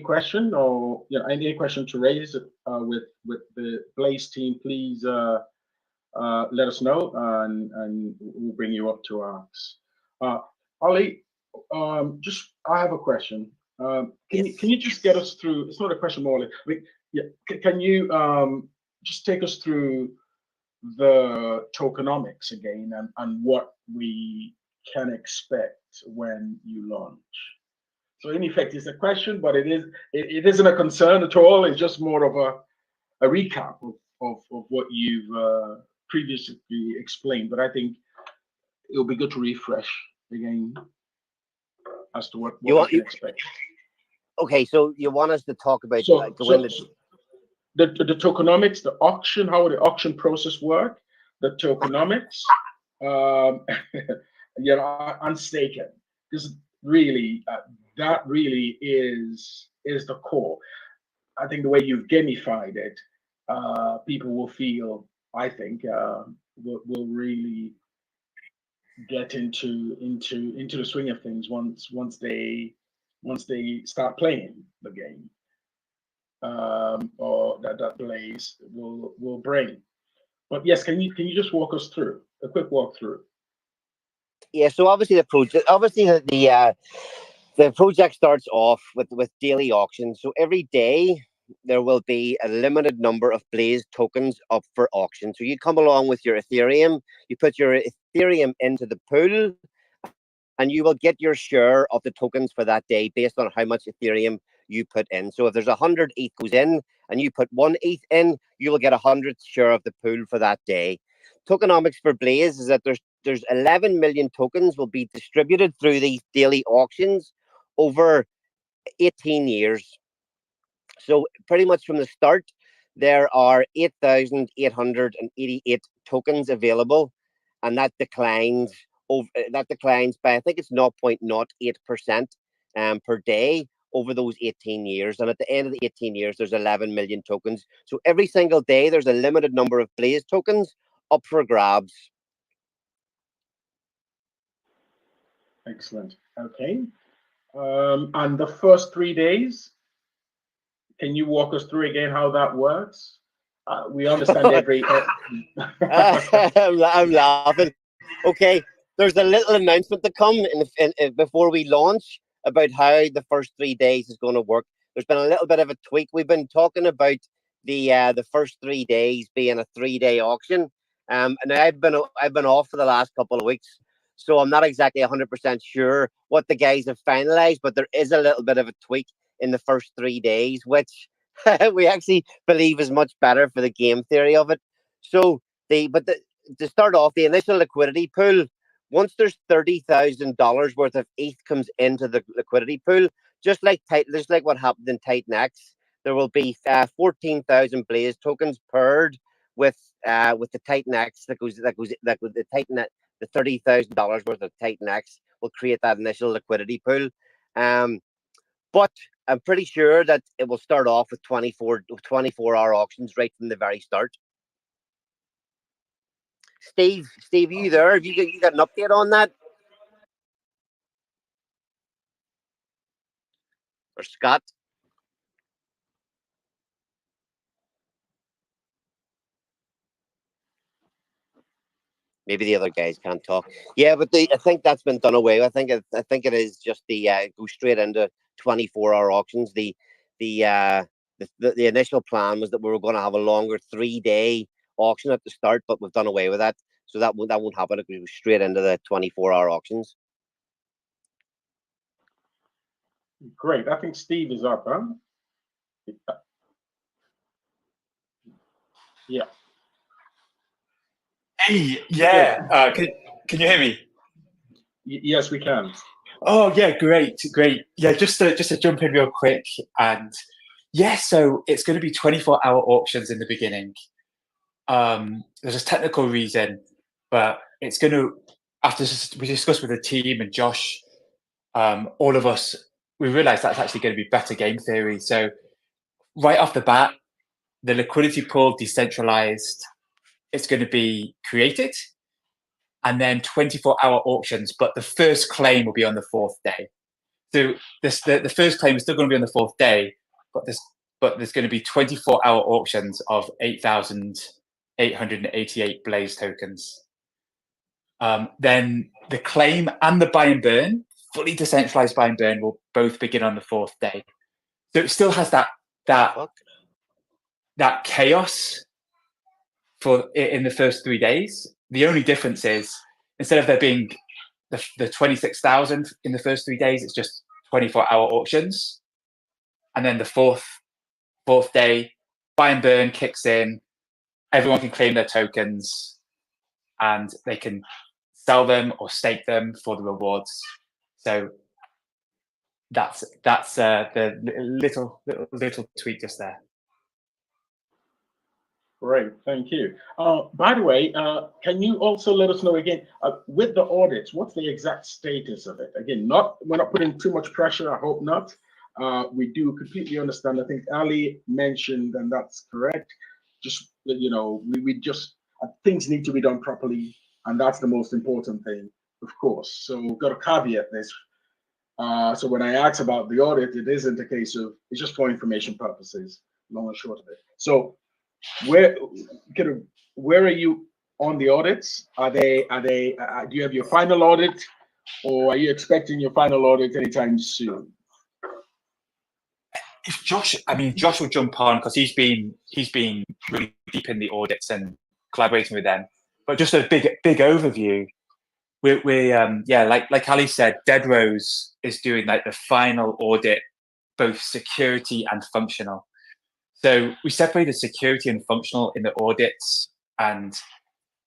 question or any question to raise with the Blaze team, please let us know, and we'll bring you up to ask. Ali, I have a question. Can you just get us through? It's not a question, more. Can you just take us through the tokenomics again and what we can expect when you launch? So in effect, it's a question, but it isn't a concern at all. It's just more of a recap of what you've previously explained. But I think it'll be good to refresh again as to what we can expect. Okay, so you want us to talk about the tokenomics, the auction, how the auction process work, the tokenomics, and staking. Because really, that really is the core. I think the way you've gamified it, people will feel, I think, will really get into the swing of things once they start playing the game, or that Blaze will bring. But yes, can you just walk us through a quick walkthrough? Yeah. So obviously the project starts off with daily auctions. So every day there will be a limited number of Blaze tokens up for auction. So you come along with your Ethereum, you put your Ethereum into the pool, and you will get your share of the tokens for that day based on how much Ethereum you put in. So if there's 100 ETH goes in and you put 1 ETH in, you will get 100th share of the pool for that day. Tokenomics for Blaze is that there's 11 million tokens will be distributed through these daily auctions over 18 years. So pretty much from the start, there are 8,888 tokens available, and that declines by, I think it's 0.08% per day over those 18 years. And at the end of the 18 years, there's 11 million tokens. So every single day, there's a limited number of Blaze tokens up for grabs. Excellent. Okay. And the first 3 days, can you walk us through again how that works? We understand every. I'm laughing. Okay, there's a little announcement to come in before we launch about how the first 3 days is going to work. there's been a little bit of a tweak. We've been talking about the first 3 days being a 3-day auction. And I've been off for the last couple of weeks, so I'm not exactly 100% sure what the guys have finalized, but there is a little bit of a tweak in the first 3 days, which we actually believe is much better for the game theory of it. So to start off, the initial liquidity pool, once there's $30,000 worth of ETH comes into the liquidity pool, just like what happened in TitanX, there will be 14,000 Blaze tokens paired with the TitanX the $30,000 worth of TitanX will create that initial liquidity pool. But I'm pretty sure that it will start off with 24-hour auctions right from the very start. Steve, are you there? Have you got an update on that? Or Scott? Maybe the other guys can't talk. Yeah, but I think that's been done away. I think it is just the go straight into 24-hour auctions. The initial plan was that we were going to have a longer 3-day auction at the start, but we've done away with that. So that won't happen. It goes straight into the 24-hour auctions. Great. I think Steve is up, huh? Yeah. Hey, yeah. Can you hear me? Yes, we can. Oh, yeah, great. Yeah, just to jump in real quick, and yeah, so it's going to be 24-hour auctions in the beginning. There's a technical reason, but it's going to, after we discussed with the team and Josh, all of us, we realized that's actually going to be better game theory. So right off the bat, the liquidity pool decentralized, it's going to be created, and then 24-hour auctions, but the first claim will be on the 4th day. So the first claim is still going to be on the 4th day, but there's going to be 24-hour auctions of 8,888 Blaze tokens. Then the claim and the buy and burn, fully decentralized buy and burn, will both begin on the 4th day. So it still has that chaos in the first 3 days. The only difference is, instead of there being the 26,000 in the first 3 days, it's just 24-hour auctions. And then the fourth day, buy and burn kicks in. Everyone can claim their tokens, and they can sell them or stake them for the rewards. So that's the little tweak just there. Great, thank you. By the way, can you also let us know again, with the audits, what's the exact status of it? Again, we're not putting too much pressure, I hope not. We do completely understand. I think Ali mentioned, and that's correct. Just, we just, things need to be done properly, and that's the most important thing, of course. So we've got to caveat this. So when I ask about the audit, it isn't a case of, it's just for information purposes, long and short of it. So where are you on the audits? Do you have your final audit, or are you expecting your final audit anytime soon? If Josh will jump on, because he's been really deep in the audits and collaborating with them. But just a big overview. Like Ali said, Dead Rose is doing like the final audit, both security and functional. So we separated security and functional in the audits, and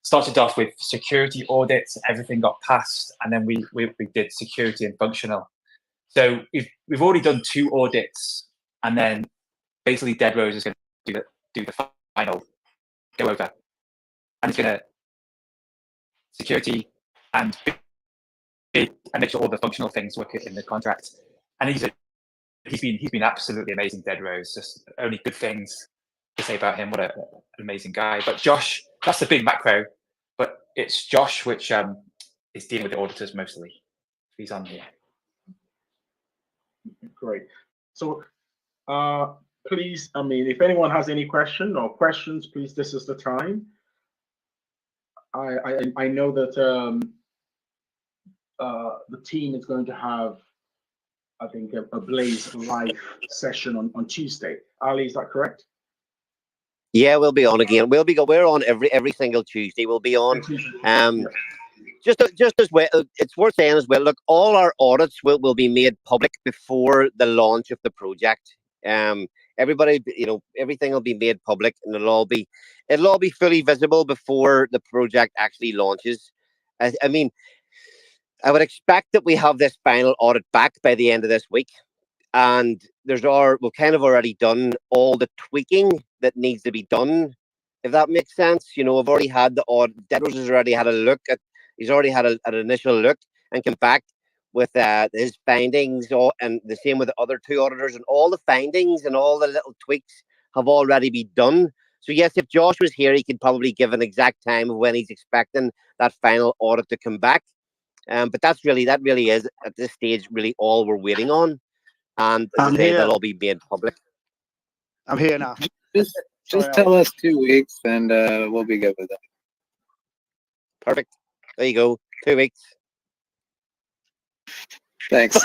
started off with security audits. Everything got passed, and then we did security and functional. So we've already done 2 audits, and then basically Dead Rose is going to do the final go over, and it's going to security and make sure all the functional things work in the contract. And he's been absolutely amazing, Dead Rose. Just only good things to say about him. What an amazing guy. But Josh, that's the big macro. But it's Josh which is dealing with the auditors mostly. He's on here. Great. So please, if anyone has any questions, please, this is the time. I know that the team is going to have I think, a Blaze live session on Tuesday. Ali, is that correct? Yeah, we'll be on again. We're on every single Tuesday. We'll be on. Yeah. Just as well, it's worth saying as well. Look, all our audits will be made public before the launch of the project. Everybody, everything will be made public, and it'll all be fully visible before the project actually launches. I mean, I would expect that we have this final audit back by the end of this week, and we've kind of already done all the tweaking that needs to be done, if that makes sense. I've already had the audit. Deadros has already had a look at. He's already had an initial look and come back with his findings, and the same with the other two auditors, and all the findings and all the little tweaks have already been done. So yes, if Josh was here, he could probably give an exact time of when he's expecting that final audit to come back. But that really is at this stage really all we're waiting on, and as I say, they'll all be made public. I'm here now. Just tell us 2 weeks, and we'll be good with that. Perfect. There you go. 2 weeks. Thanks.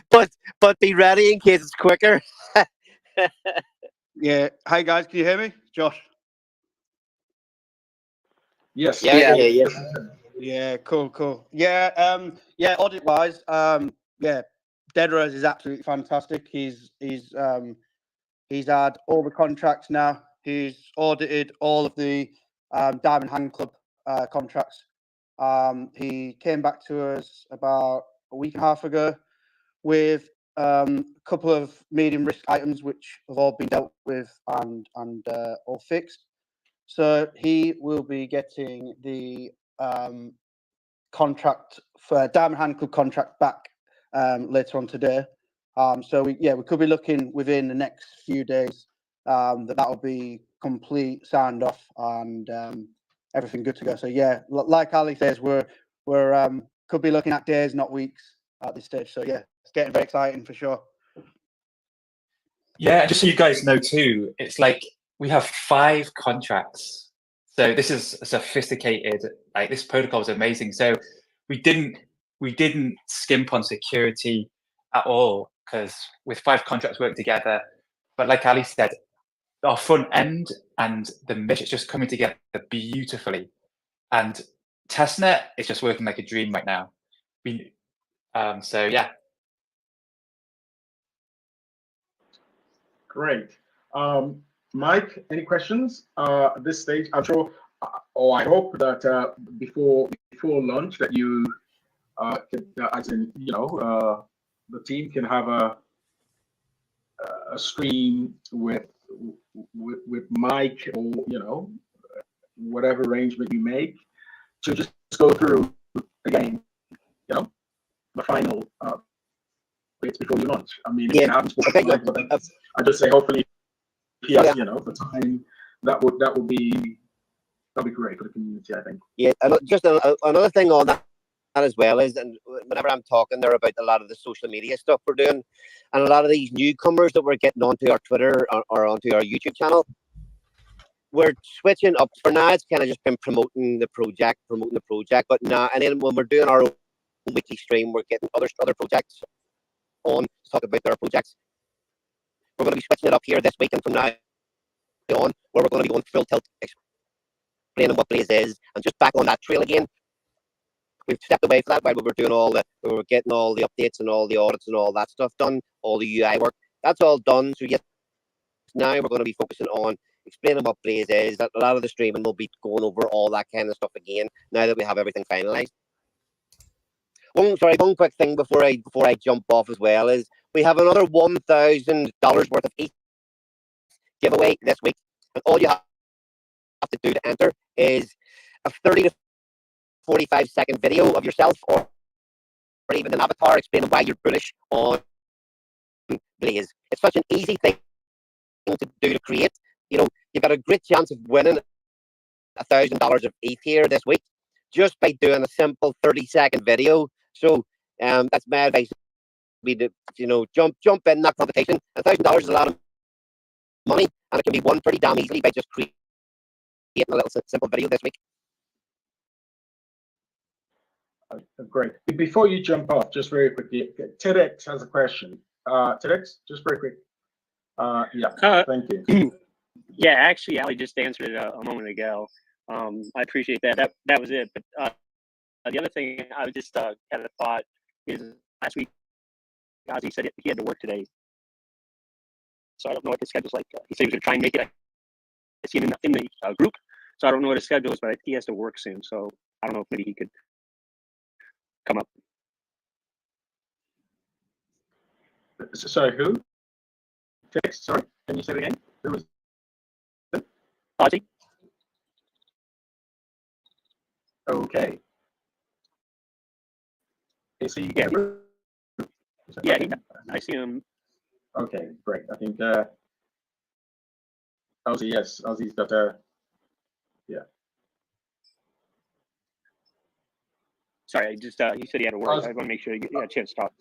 but be ready in case it's quicker. Yeah. Hi guys, can you hear me? Josh. Yes. Yeah. Yeah, cool. Yeah, audit wise, Deadros is absolutely fantastic. He's had all the contracts now. He's audited all of the Diamond Hand Club contracts. He came back to us about a week and a half ago with a couple of medium risk items which have all been dealt with and all fixed. So he will be getting the contract for Diamond Hand Club contract back later on today. So we could be looking within the next few days that will be complete, signed off, and everything good to go. So yeah, like Ali says, we're could be looking at days, not weeks at this stage. So yeah, it's getting very exciting for sure. Yeah, just so you guys know too, it's like we have 5 contracts. So this is sophisticated. Like, this protocol is amazing. So we didn't skimp on security at all, because with 5 contracts work together. But like Ali said, our front end and the mesh is just coming together beautifully. And testnet is just working like a dream right now. So yeah. Great. Mike, any questions at this stage? I'm sure, or I hope that before lunch that you, as in, the team can have a stream with Mike, or whatever arrangement you make, to just go through again, the final bits before you launch. I mean, if you haven't spoken to Mike, but I just say hopefully he has, the time. That'd be great for the community, I think. Yeah, and just another thing on that as well is, and whenever I'm talking there about a lot of the social media stuff we're doing, and a lot of these newcomers that we're getting onto our Twitter or onto our YouTube channel, we're switching up. For now, it's kind of just been promoting the project, but now, and then when we're doing our own weekly stream, we're getting other projects on to talk about their projects. We're going to be switching it up here this week and from now on, where we're going to be going full tilt, explaining what Blaze is, and just back on that trail again. We've stepped away from that while we were getting all the updates and all the audits and all that stuff done, all the UI work. That's all done. So yes, now we're going to be focusing on explaining what Blaze is. A lot of the streaming will be going over all that kind of stuff again, now that we have everything finalized. One quick thing before I jump off as well is we have another $1,000 worth of ETH giveaway this week, and all you have to do to enter is a 30 to 45-second video of yourself or even an avatar explaining why you're bullish on Blaze. It's such an easy thing to do, to create. You've got a great chance of winning $1,000 of ETH here this week just by doing a simple 30-second video. So that's my advice. Jump in that competition. $1,000 is a lot of money, and it can be won pretty damn easily by just creating a little simple video this week. Great. Before you jump off, just very quickly, TitanX has a question. TitanX, just very quick. Yeah, thank you. Yeah, actually, Ali just answered it a moment ago. I appreciate that. That was it. But the other thing I was just had a thought is last week, Ozzy said he had to work today, so I don't know what the schedule's like. He said he was going to try and make it. I see him in the group, so I don't know what his schedule is, but he has to work soon. So I don't know if maybe he could come up. Sorry, who? TitanX, sorry, can you say it again? Who was it? Ozzy? Okay. Is he? Yeah, yeah, I see him. Okay, great. I think Ozzy, yes, Ozzy's got a, yeah. Sorry, I just you said he had to work. I want to make sure you get a chance to talk.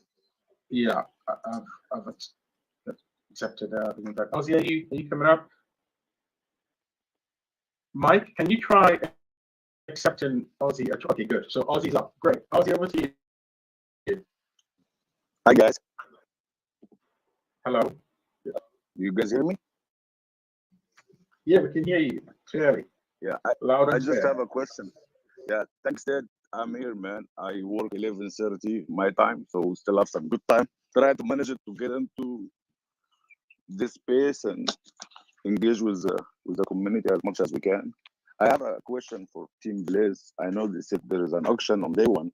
Yeah, I've accepted the invite. Ozzy, are you coming up? Mike, can you try accepting Ozzy? Okay, good. So Ozzy's up. Great. Ozzy, over to you. Hi guys, Hello. you guys hear me? Yeah, we can hear you clearly. Yeah, Loud I and just clear. have a question. Yeah, thanks Ted. I'm here, man. I work 11:30 my time, so we still have some good time. Try to manage it to get into this space and engage with the community as much as we can. I have a question for Team Blaze. I know they said there is an auction on day one,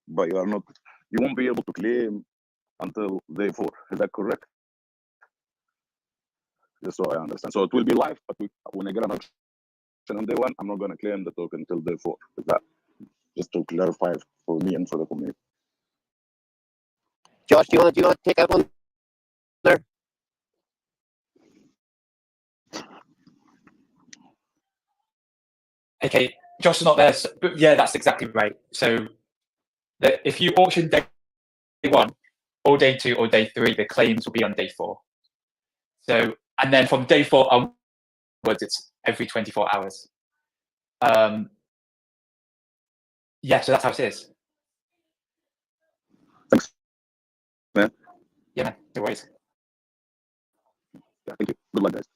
but you won't be able to claim until day 4. Is that correct? Just so I understand. So it will be live, but when I get an auction on day 1, I'm not going to claim the token until day 4. Is that just to clarify for me and for the community? Josh, do you want to take that one there? Okay, Josh is not there, but yeah, that's exactly right. So if you auction day 1 or day 2 or day 3, the claims will be on day 4. So, and then from day 4 onwards, it's every 24 hours. Yeah, so that's how it is. Thanks, man. Yeah, man, no worries. Yeah, thank you. Good luck, guys.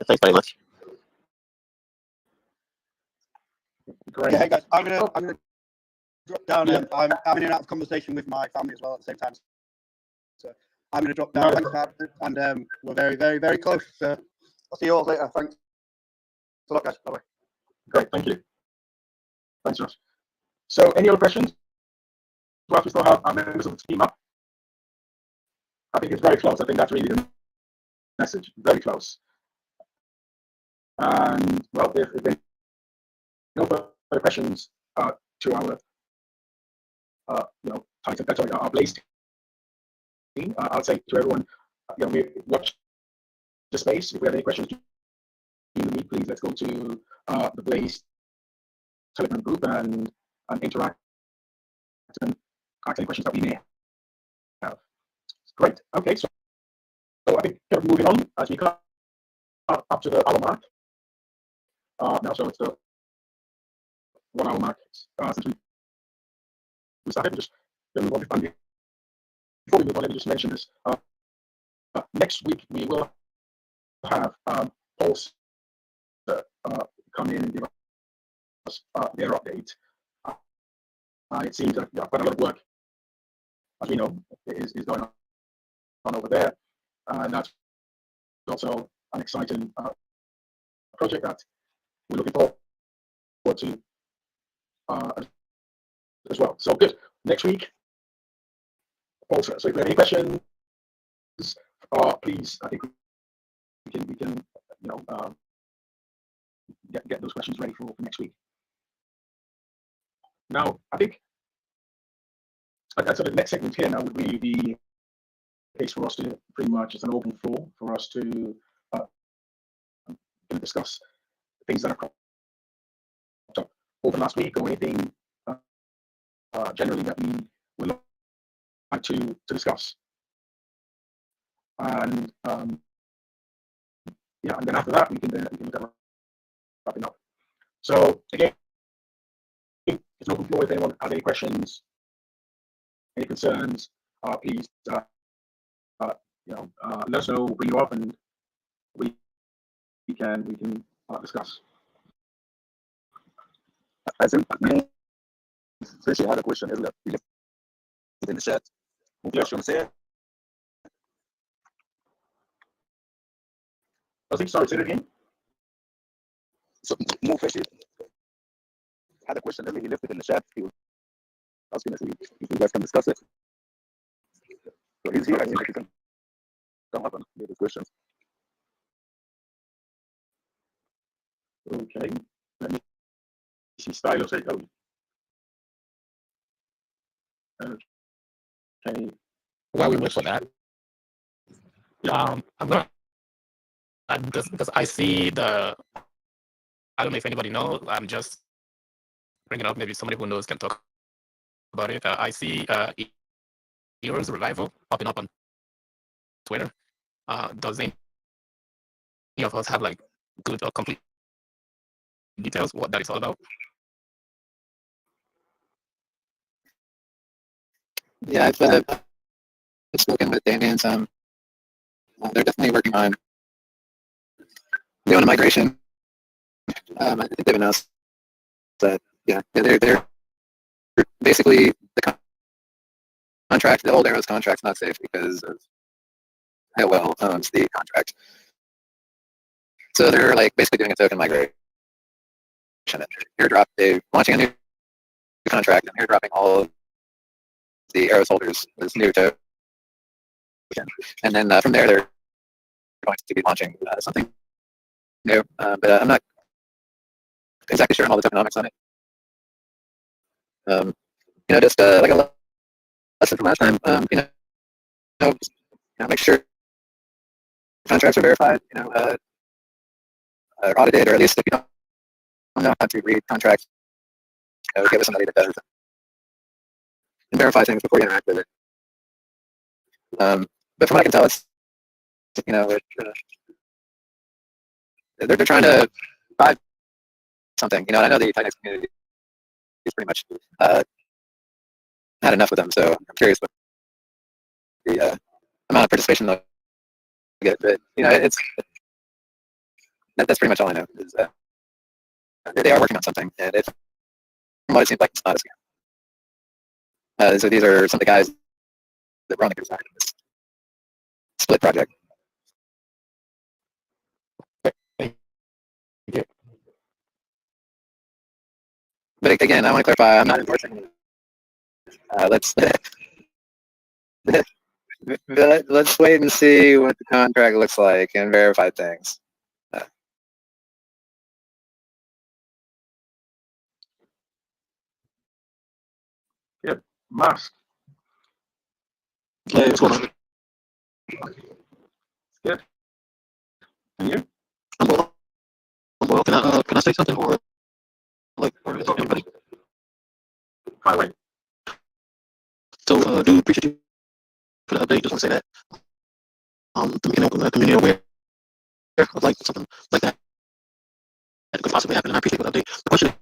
Thanks very much. Great. Yeah, hey guys, I'm gonna drop down. I'm in and out of conversation with my family as well at the same time. So I'm gonna drop down. Thanks, and we're very, very, very close. So I'll see you all later. Thanks a lot, guys. Bye. Great, thank you. Thanks, Josh. So, any other questions? Well, we still have our members of the team up. I think it's very close. I think that's really the message. Very close. And well, if there no further questions to our our Blaze team, I'll say to everyone, we watch the space. If we have any questions during the week, please let's go to the Blaze Telegram group and interact and ask any questions that we may have. Great. Okay, so I think moving on as we come up to the hour mark. Now, so it's the 1 hour mark since we started. Just before we move on, let me just mention this. Next week we will have Pulse come in and give us their update. It seems that quite a lot of work, as we know, is going on over there. And that's also an exciting project that we're looking forward to as well. So good. Next week, also. So if you have any questions, please, I think we can get those questions ready for next week. Now, I think so the next segment here now would really be a case for us to pretty much, it's an open floor for us to discuss things that have cropped up over the last week or anything generally that we would like to discuss. And and then after that we can look at wrapping up. So again, just open floor. If anyone has any questions, any concerns, please, let us know. We'll bring you up, and we can discuss. I think Fishy had a question earlier. We left it in the chat. Say I think, sorry, say it again. so Mo Fishy had a question earlier. He left it in the chat. He was asking if you guys can discuss it. So he's here. I think he can come up and get his questions. Okay. Let me see style say code. Okay. While we wait for that, I'm gonna because I see the. I don't know if anybody knows. I'm just bringing up. Maybe somebody who knows can talk about it. I see Heroes Revival popping up on Twitter. Does any of us have like good or complete details what that is all about? Yeah, I've spoken with Damien some. They're definitely working on doing a migration. I think they've announced that. Yeah, they're basically the contract. The old Arrows contract's not safe because of how well owns the contract. So they're like basically doing a token migration. Airdrop. They're launching a new contract and airdropping all of the Arrows holders this new token. And then from there, they're going to be launching something new. But I'm not exactly sure on all the tokenomics on it. Just like a lesson from last time. Make sure contracts are verified. Audited, or at least if you don't know how to read contracts, give it somebody that does and verify things before you interact with it. But from what I can tell, it's they're trying to buy something. And I know the TitanX community is pretty much had enough with them. So I'm curious what the amount of participation they'll get. But that's pretty much all I know. Is they are working on something, and from what it seems like, it's not a scam. So these are some of the guys that run the design of this split project. Thank you. But again, I want to clarify, I'm not endorsing let's wait and see what the contract looks like and verify things. Yep, Mask. Hey, what's going on? Good. And you? I'm well. Can I say something, or or is everybody? By the way. So, dude, appreciate you for the update. Just want to say that to make the community aware of like something like that could possibly happen, and I appreciate the update. The question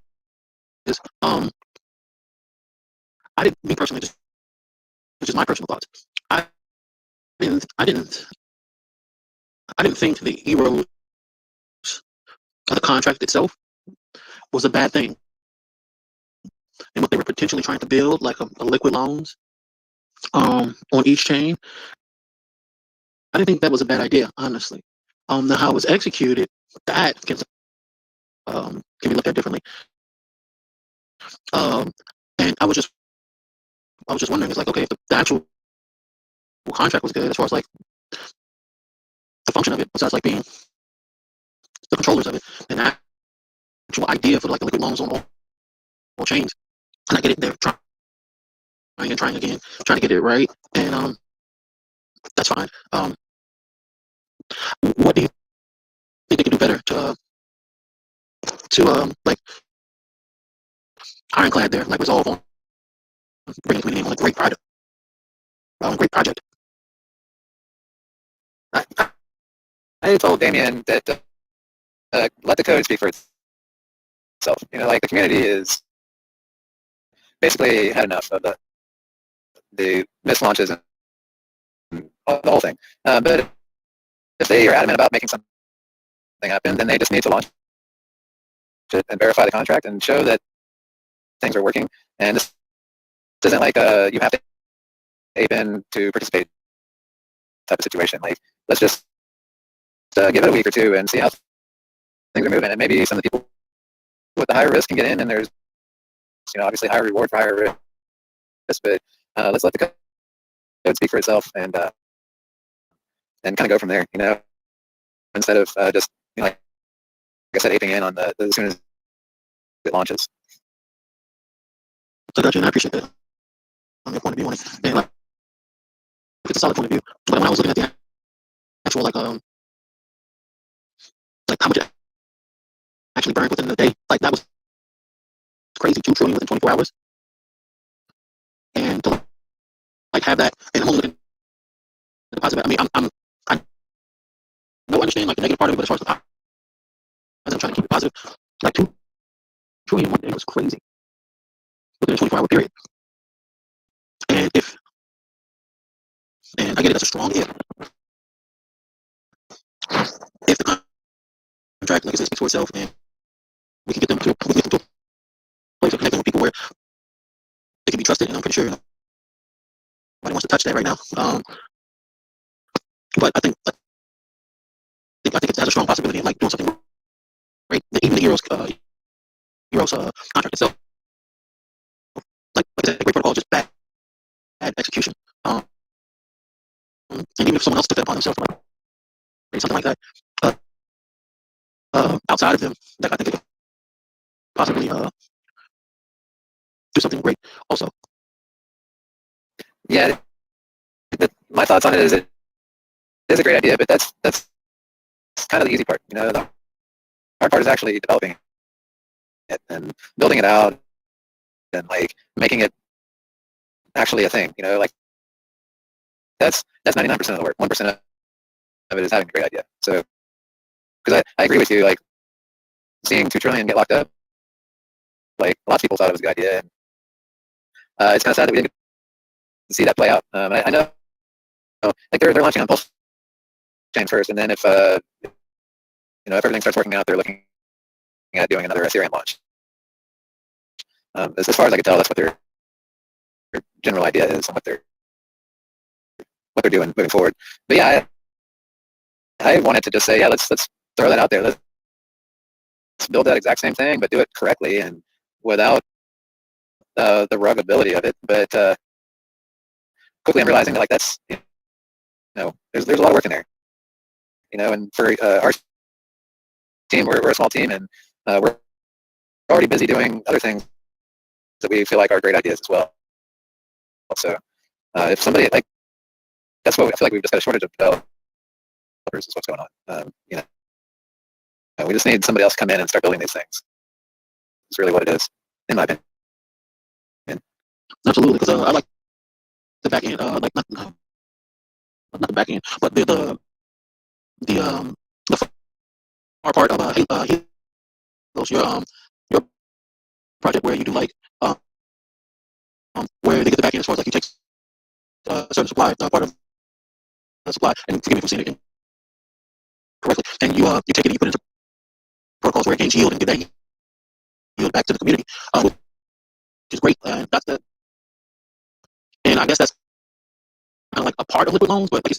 is, me personally, it's just my personal thoughts. I didn't think the Heroes the contract itself was a bad thing, and what they were potentially trying to build, like a liquid loans on each chain. I didn't think that was a bad idea, honestly. Now how it was executed, that can be looked at differently. And I was just wondering, it's like, okay, if the actual contract was good as far as like the function of it, besides like being the controllers of it, and the actual idea for like the liquid loans on all chains. And I get it, they're trying again, trying to get it right, and that's fine. What do you think they could do better to like ironclad there, like resolve on bringing the community on a great project? I told Damien that let the code speak for itself. Like the community is basically had enough of the missed launches and the whole thing. But if they are adamant about making something happen, then they just need to launch it and verify the contract and show that things are working. And this isn't like you have to ape in to participate type of situation. Like, let's just give it a week or two and see how things are moving. And maybe some of the people with the higher risk can get in, and there's obviously higher reward for higher risk. But let's let the code speak for itself and kind of go from there. Instead of just like I said, aping in on the as soon as it launches. So gotcha, and I appreciate that on your point of view on it. And like, it's a solid point of view. But when I was looking at the actual like how much it actually burned within the day, like that was crazy. 2 trillion within 24 hours. And to like have that, and I'm only looking at the positive. I mean, I don't understand like the negative part of it, but as far as the positive, I'm trying to keep it positive. Like 2 trillion one day was crazy within a 24-hour period. And I get it, that's a strong if. If the contract, like I said, speaks for itself, and we can get them to a place of connecting with people where they can be trusted, and I'm pretty sure nobody wants to touch that right now. But I think it has a strong possibility of like doing something great. Even the Eros contract itself, like I said, great protocol, just bad execution. And even if someone else took that upon themselves, like something like that, outside of them, that I think they could possibly do something great. Also, Yeah, my thoughts on it is it's a great idea, but that's kind of the easy part. The hard part is actually developing it and building it out and like making it actually a thing. Like that's 99% of the work. 1% of it is having a great idea. So, because I agree with you, like seeing 2 trillion get locked up, like lots of people thought it was a good idea. And, it's kind of sad that we didn't see that play out. I know, like they're launching on Pulse chain first, and then if everything starts working out, they're looking at doing another Ethereum launch. As far as I can tell, that's what their general idea is and what they're doing moving forward. But yeah, I wanted to just say, yeah, let's throw that out there. Let's build that exact same thing, but do it correctly and without the ruggability of it. But quickly I'm realizing that like that's there's a lot of work in there. And for our team, we're a small team, and we're already busy doing other things that we feel like are great ideas as well. So if somebody like that's what I feel like we've just got a shortage of developers is what's going on. We just need somebody else to come in and start building these things. It's really what it is, in my opinion. absolutely, because I like the back end, like not the back end, but the far part of your project where you do like where they get the back end as far as like you take a certain supply, part of the supply, and forgive me for saying it correctly, and you take it and you put it into protocols where it gains yield and get that yield back to the community, which is great. That's the, and I guess that's kind of like a part of liquid loans, but like you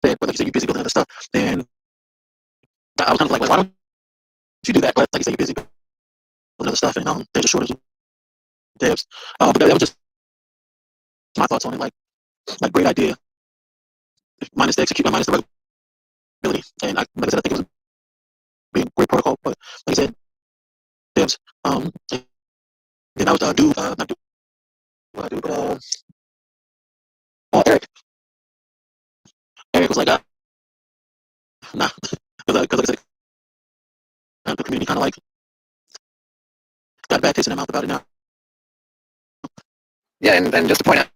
said, you're busy building other stuff, and I was kind of like, well, why don't you do that? But like you said, you're busy building other stuff, and there's a shortage of devs. But that was just my thoughts on it. Like great idea, minus the execute, minus the ruggability, and like I said, I think it was a great protocol. But like I said, devs. Then I was not dude, but Eric. Eric was like, nah, because like I said, the community kind of like got a bad taste in their mouth about it now. Yeah, and just to point out,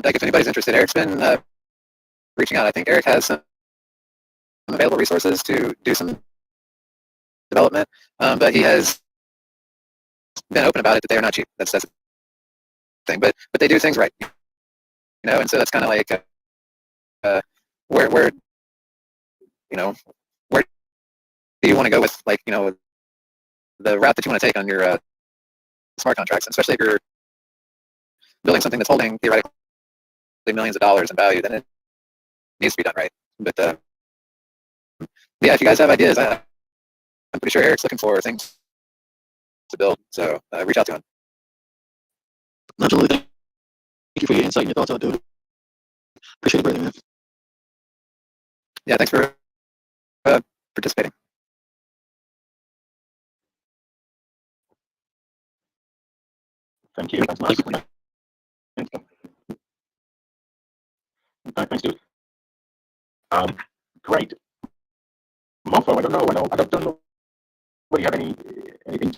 like if anybody's interested, Eric's been reaching out. I think Eric has some available resources to do some development, but he has been open about it that they are not cheap. That's the thing. But they do things right, you know. And so that's kind of like where you know, where do you want to go with, like, you know, the route that you want to take on your smart contracts, and especially if you're building something that's holding theoretically millions of dollars in value, then it needs to be done right. But yeah, if you guys have ideas, I'm pretty sure Eric's looking for things to build. So reach out to him. Absolutely. Thank you for your insight and your thoughts on it. Appreciate it, brother, man. Yeah, thanks for participating. Thank you. Thanks, Mark. Thanks, dude. Great. Mofo, I don't know. I don't know. What do you have anything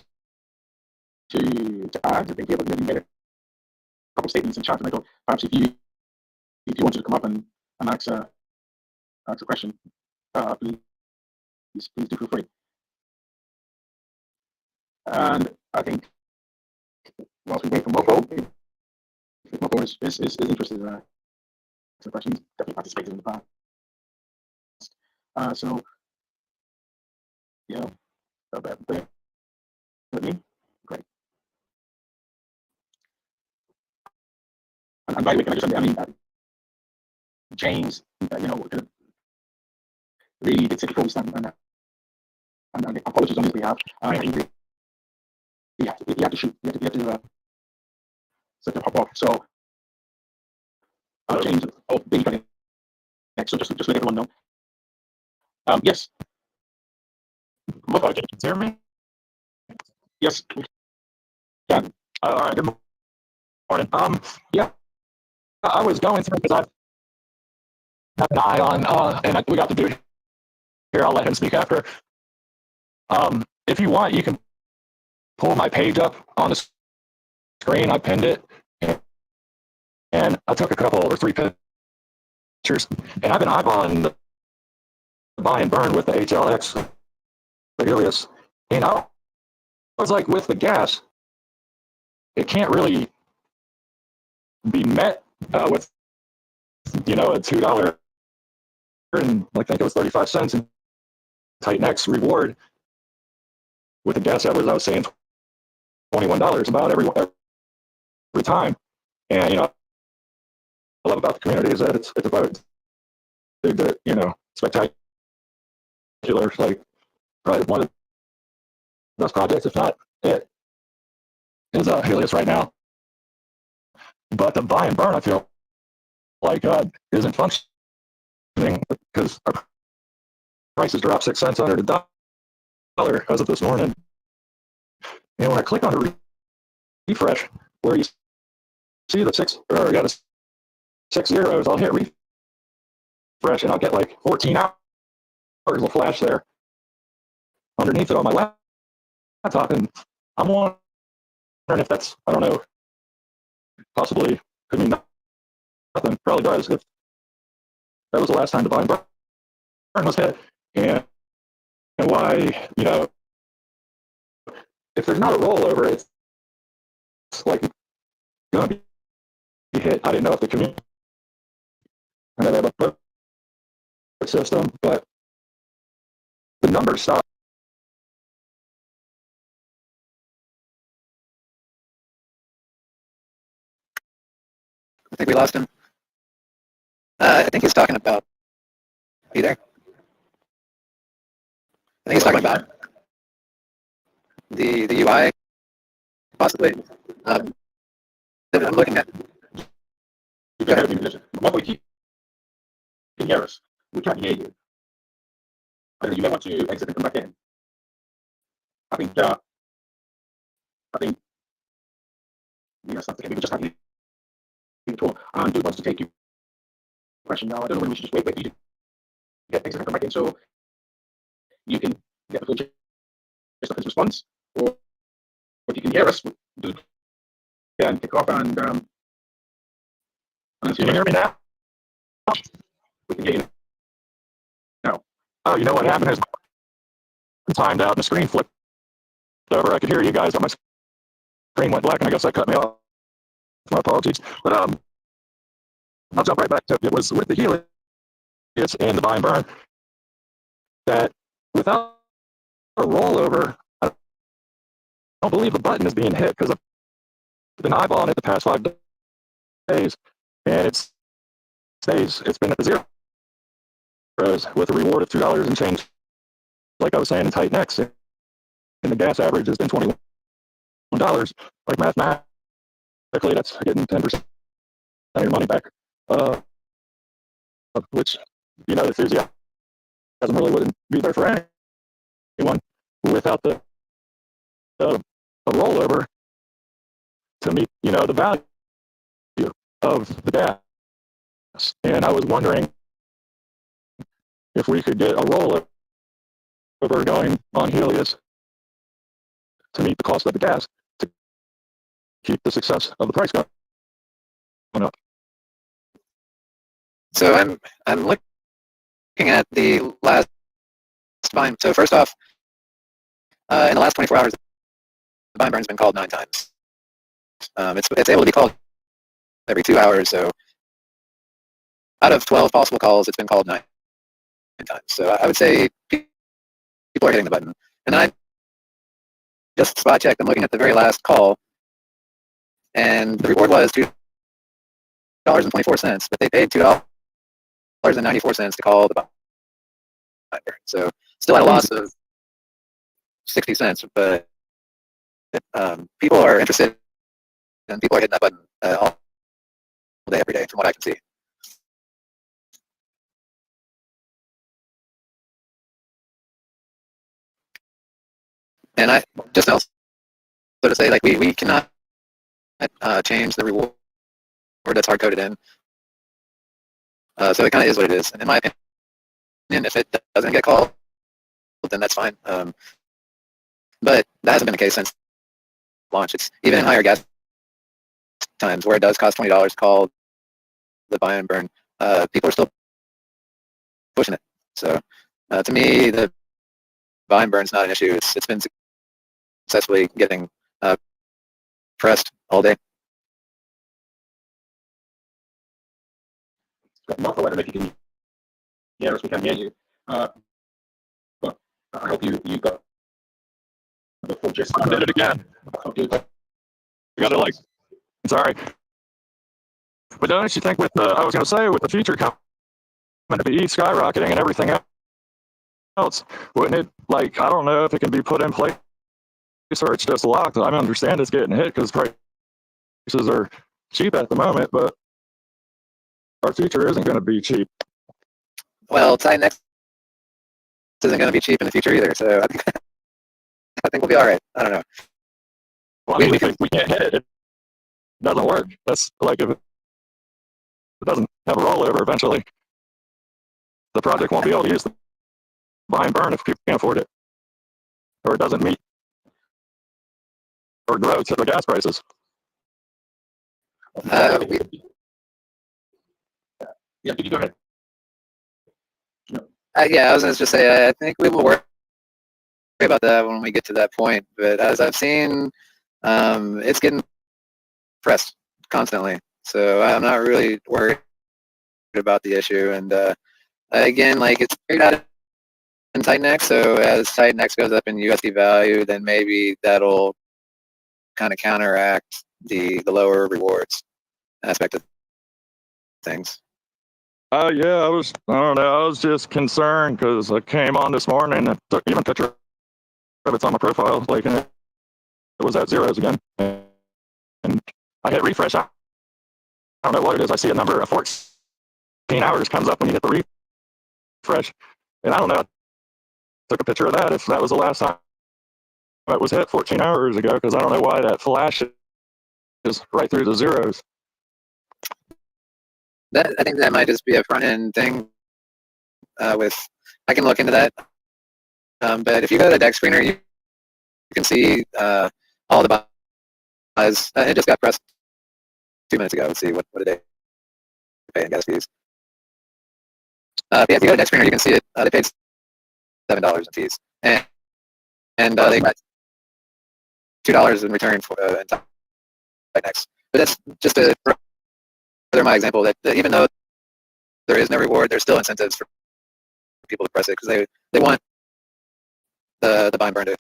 to add? I think you have made a couple statements in chat, and I thought perhaps if you wanted to come up and ask a question, please do feel free. And I think whilst we wait for Mofo, if Mofo is interested in the question, he's definitely participated in the past. So yeah, me, great. And by the way, can I just say, I mean, James, you know, really did say before we start, and apologies on his behalf. He had to shoot. He had to set the pop off. So James, VPNs. So just let everyone know. Yes. James, can you hear me? Yes. Yeah. All right. Good morning. Yeah. I was going through because I have an eye on, and we got to do it here. I'll let him speak after. If you want, you can pull my page up on the screen. I pinned it, and I took a couple or 3 pictures, and I've been eyeballing the buy and burn with the HLX alias. And I was like, with the gas, it can't really be met with, you know, a $2 and I think it was 35 cents in TitanX reward. With the gas average, I was saying $21 about every time. And, you know, I love about the community is that it's about the, you know, spectacular, like, right, one of the best projects, if not it, is Helios right now. But the buy and burn, I feel like isn't functioning because our prices dropped 6 cents under the dollar as of this morning. And when I click on the refresh, where you see the 6 zeros, I'll hit refresh and I'll get like 14 hours will flash there underneath it on my laptop. And I'm wondering if that's, I don't know, possibly could mean nothing. Probably does if that was the last time the buy and burn was hit. And why, you know, if there's not a rollover, it's like going to be hit. I didn't know if the community, and then they have a system, but the numbers stop. I think we lost him. I think he's talking about either. I think he's talking about the UI, possibly. That I'm looking at. You got to be keep in errors. We can't hear you. You may want to exit and come back in. I think yes, I think we just have to talk. Dude wants to take you question now. I don't know when we should just wait for you to get exit and come back in so you can get the full gist of his response. Or if you can hear us, do and kick off and can you hear me now? We can hear you now. Oh, you know what happened is I timed out and the screen flipped over. I could hear you guys on my screen went black, and I guess that cut me off. My apologies. But I'll jump right back to it. Was with the Helios and the buy and burn that without a rollover, I don't believe the button is being hit because I've been eyeballing it the past 5 days, and it's been at the zeros with a reward of $2 and change. Like I was saying in TitanX, and the gas average has been $21. Like mathematically, that's getting 10% of your money back. Which, you know, the enthusiasm really wouldn't be there for anyone without the a rollover to meet, you know, the value of the gas. And I was wondering if we could get a rollover going on Helios to meet the cost of the gas to keep the success of the price going up. So I'm looking at the last buy. So first off, in the last 24 hours, the buy and burn's been called 9 times. It's able to be called every 2 hours. So out of 12 possible calls, it's been called 9 times. So I would say people are hitting the button. And then I just spot checked. I'm looking at the very last call, and the reward was $2.24, but they paid $2.94 to call the buy and burn. So still at a loss of 60 cents, but people are interested, and people are hitting that button all day, every day, from what I can see. And I just also to say, like, we cannot change the reward that's hard coded in. So it kind of is what it is. And in my opinion, if it doesn't get called, then that's fine. But that hasn't been the case since launch. It's even in higher gas times where it does cost $20 to call the buy and burn. People are still pushing it. So to me, the buy and burn is not an issue. It's been successfully getting pressed all day. Not the letter that you can hear us, we can hear you. But I hope you got the full gist. I did it again. Okay. You got it, like, sorry. But don't you think with I was going to say, with the future coming to be skyrocketing and everything else, wouldn't it, like, I don't know if it can be put in place or it's just locked. I understand it's getting hit because prices are cheap at the moment, but our future isn't going to be cheap. Well, TitanX isn't going to be cheap in the future either, so I think we'll be all right. I don't know. Well, I mean, we can't hit it. It doesn't work. That's like, if it doesn't have a rollover eventually, the project won't be able to use the buy and burn if people can't afford it, or it doesn't meet or grow to the gas prices. Yeah, you go ahead. Yeah, I was going to just say, I think we will worry about that when we get to that point. But as I've seen, it's getting pressed constantly. So I'm not really worried about the issue. And again, like, it's figured out in TitanX. So as TitanX goes up in USD value, then maybe that'll kind of counteract the lower rewards aspect of things. Yeah, I don't know, I was just concerned because I came on this morning and took even a picture of it's on my profile, like, and it was at zeros again. And I hit refresh. I don't know what it is. I see a number of 14 hours comes up when you hit the refresh. And I don't know, I took a picture of that if that was the last time it was hit 14 hours ago, because I don't know why that flash is right through the zeros. I think that might just be a front end thing. I can look into that. But if you go to the deck screener, you can see all the buys. It just got pressed 2 minutes ago. Let's see what did they pay in gas fees. Yeah, if you go to deck screener, you can see it. They paid $7 in fees, and they got $2 in return for TitanX. But that's just a further my example that even though there is no reward, there's still incentives for people to press it because they want the buy and burn to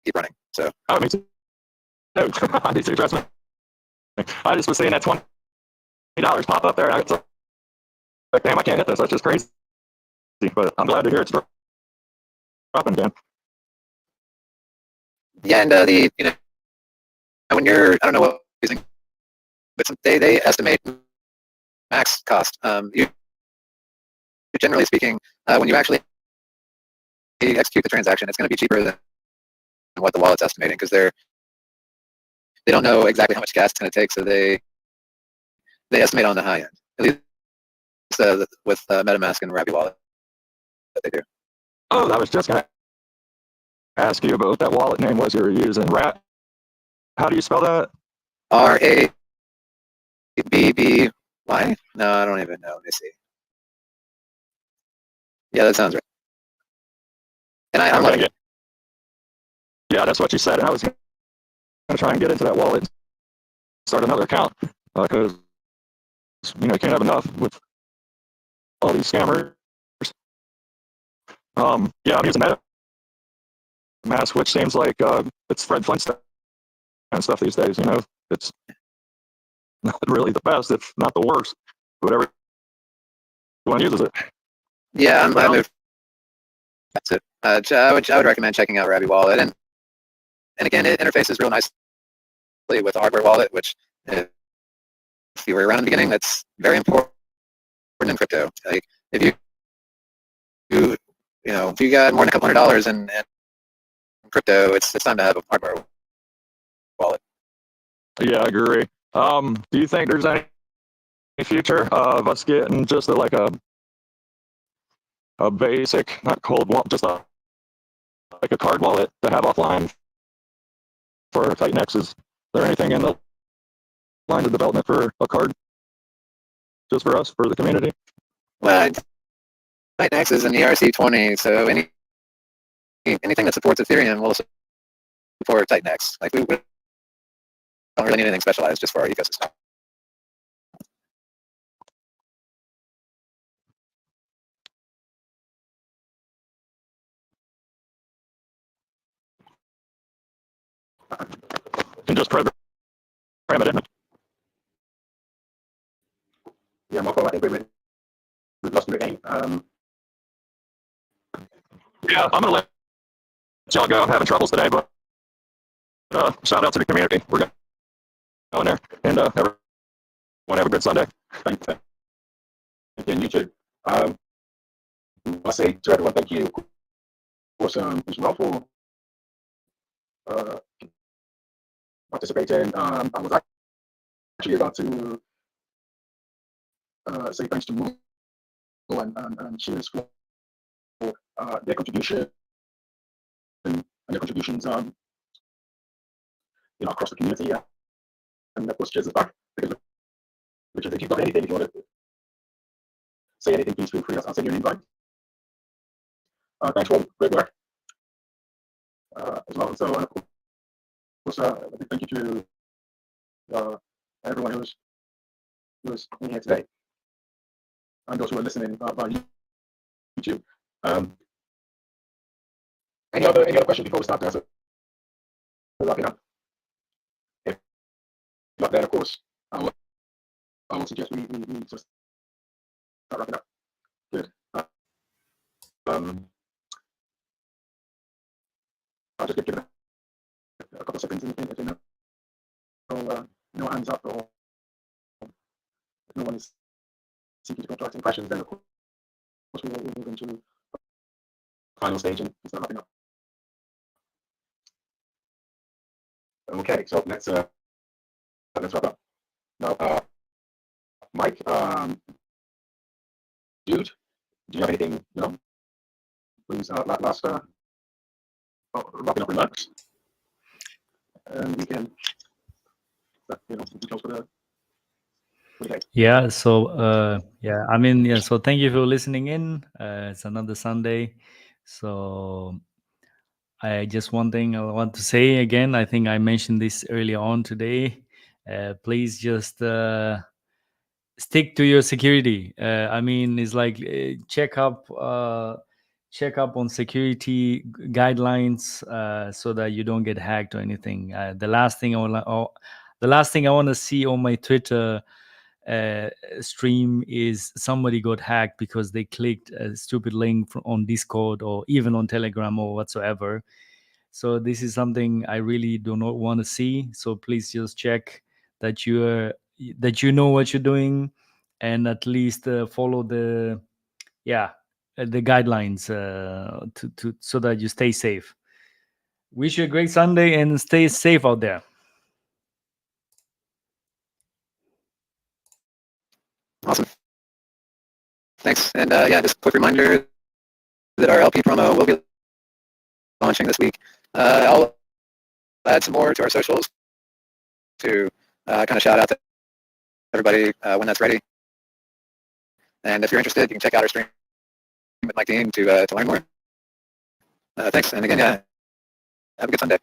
keep running. So I need to address me. I just was seeing that $20 pop up there, and I was like, damn, I can't hit this. That's just crazy. But I'm glad to hear it's dropping again. Yeah, and when you're, I don't know what you're using, but they estimate max cost. Generally speaking, when you actually execute the transaction, it's going to be cheaper than what the wallet's estimating because they don't know exactly how much gas it's going to take, so they estimate on the high end. At least with MetaMask and Rabi Wallet that they do. Oh, I was just going to ask you about that wallet name was you were using. How do you spell that? RABBY. No, I don't even know. Let me see. Yeah, that sounds right. And I'm loving it. Yeah, that's what you said. And I was going to try and get into that wallet and start another account because you can't have enough with all these scammers. Yeah, I'm using MetaMask, which seems like it's Fred Flintstone and stuff these days. It's not really the best, if not the worst. Whatever one uses it. Yeah, that's it. I would recommend checking out Rabi Wallet, and again, it interfaces real nicely with the hardware wallet, which if you were around in the beginning, that's very important in crypto. Like if you got more than a couple $100 in crypto, it's time to have a hardware wallet. Yeah, I agree. Do you think there's any future of us getting just like a basic, not cold wallet, just like a card wallet to have offline for TitanX? Is there anything in the line of development for a card just for us, for the community? Well, TitanX is an ERC20, so anything that supports Ethereum will support TitanX. Like we don't really need anything specialized just for our ecosystem. And just program it in. Yeah, Marco, I think we lost the game. Yeah, I'm gonna let y'all go. I'm having troubles today, but shout out to the community. We're going there, and everyone have a good Sunday. Thank you. And you too. I say to everyone, thank you, of course, as well for participating. I was actually about to say thanks to Mo and Cheers for their contribution and their contributions across the community. And of course, Cheers is back. Richard, if you've got anything, if you want to say anything, please feel free. I'll send you an invite. Thanks for great work as well. So, of course, a big thank you to everyone who was in here today and those who are listening via YouTube. Any other questions before we start to wrap it up? If not, then of course I would suggest we just start wrapping up. Good. I'll just give it a couple of seconds if no hands up or if no one is seeking to contract any questions, then of course we'll move into the final stage and start wrapping up. Okay, so let's wrap up. Now, Mike, Dude, do you have anything, please, last wrapping up remarks? And we can, close for the day. Yeah. So, so thank you for listening in. It's another Sunday. So I just one thing I want to say again. I think I mentioned this earlier on today. Please just stick to your security. I mean, it's like check up on security guidelines so that you don't get hacked or anything. The last thing I want to see on my Twitter stream is somebody got hacked because they clicked a stupid link on Discord or even on Telegram or whatsoever. So this is something I really do not want to see. So please just check that you know what you're doing, and at least follow the guidelines to so that you stay safe. Wish you a great Sunday and stay safe out there. Awesome. Thanks. And yeah, just a quick reminder that our LP promo will be launching this week. I'll add some more to our socials to kind of shout out to everybody when that's ready. And if you're interested, you can check out our stream with my team to learn more. Thanks. And again, yeah, have a good Sunday.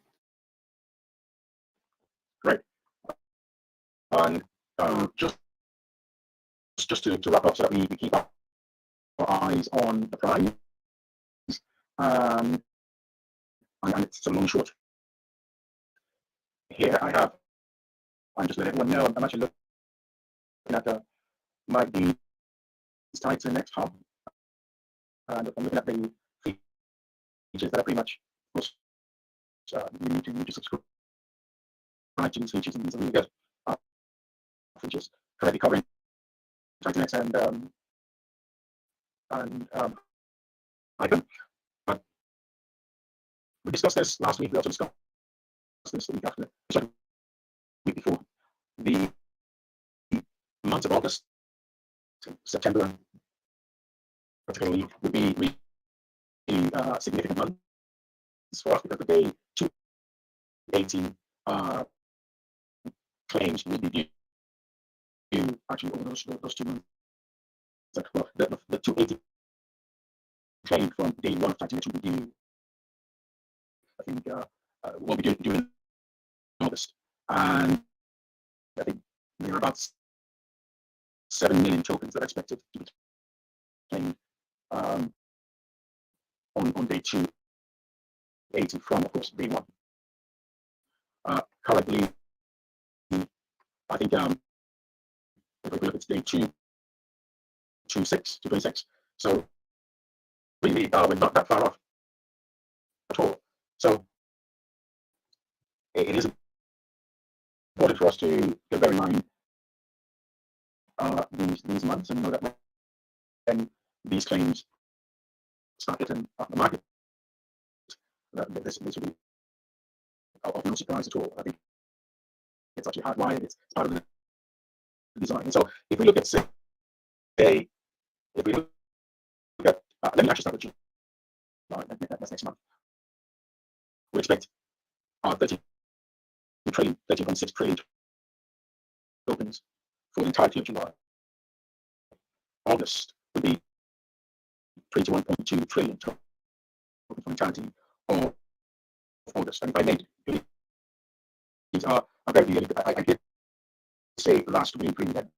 Great. And just to wrap up so that we keep our eyes on the prize. And it's a long short. Here I'm just letting everyone know I'm actually looking at the TitanX hub. And I'm looking at the features that are pretty much you need to subscribe to these features, and these are really good features correctly covering TitanX and Icon. But we discussed this last week. We also discussed this the week after, sorry, the week before. The months of August, September, particularly, would be really significant months for us because the day 280 claims will be due actually over those 2 months. Well, the 280 claim from day 1 of TitanX will be due, I think, won't be due in August. And I think there are about 7 million tokens that are expected to be claimed on day 280 from, of course, day 1. Currently, I think if we look at day 226. So really, we're not that far off at all. So it is important for us to bear in mind these months and know that when these claims start hitting the market, this will be of no surprise at all. I think it's actually hardwired. It's part of the design. And so if we look at, say, if we look at, let me actually start with June. That's next month. We expect 13.6 trillion tokens for the entirety of July. August will be 21.2 trillion tokens for the entirety of August. And if I made these are very realistic. I did say last week that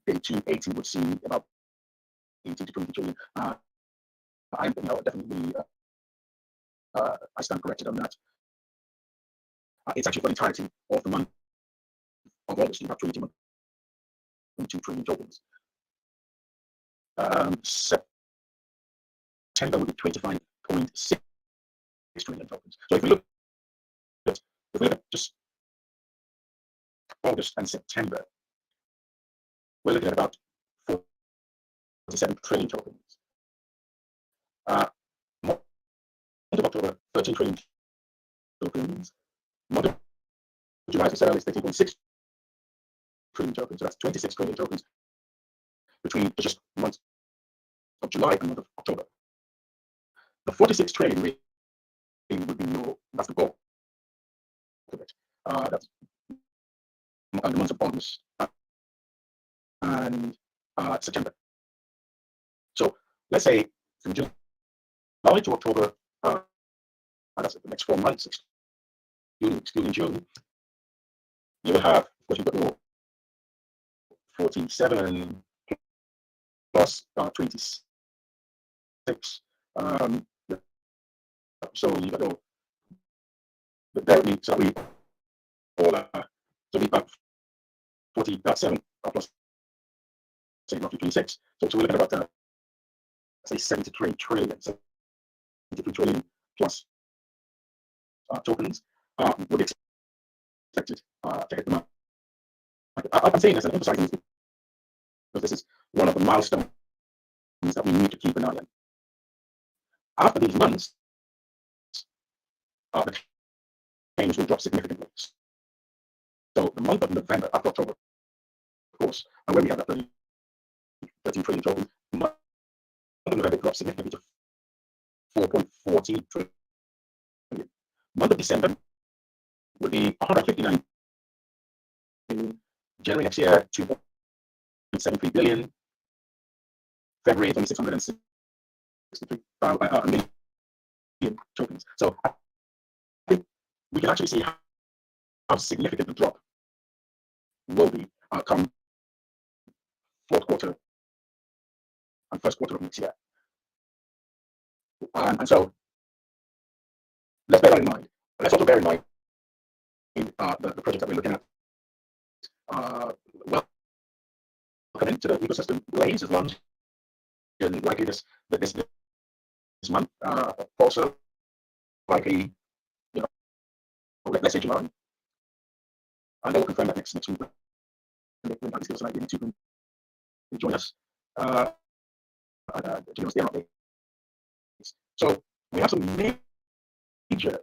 day 280 would see about 18 to 20 trillion. I'm definitely I stand corrected on that. It's actually for the entirety of the month of August, about 21.2 trillion tokens. September would be 25.6 trillion tokens. So if we look at just August and September, we're looking at about 47 trillion tokens. Month of October, 13 trillion tokens. Month of July, as I said, is 13.6 trillion tokens. So that's 26 trillion tokens between just months of July and month of October. The 46 trillion rate would be that's the goal of it. That's the months of August and September. So let's say from July to October, that's the next 4 months, excluding June, you will have, of course, you've got your 47 plus 26. So you got your salary all so we got 47 plus say roughly 26. So we're looking at about say 73 trillion plus tokens would be expected to hit the market. I'm saying this and emphasizing this because this is one of the milestones that we need to keep an eye on. After these months, the claims will drop significantly. So the month of November, after October, of course, and where we have that 13 trillion tokens, the month of November drops significantly to 4.40 trillion. Month of December will be 159 billion. January next year, 2.73 billion. February, 663 million tokens. So I think we can actually see how significant the drop will be come fourth quarter and first quarter of next year. And so let's bear that in mind. Let's also bear in mind the project that we're looking at. Welcome into the ecosystem. Blaze is launched likely this month. Also likely, let's say July. And they'll confirm that next week. When I skills and to join us. Give us their updates. So we have some major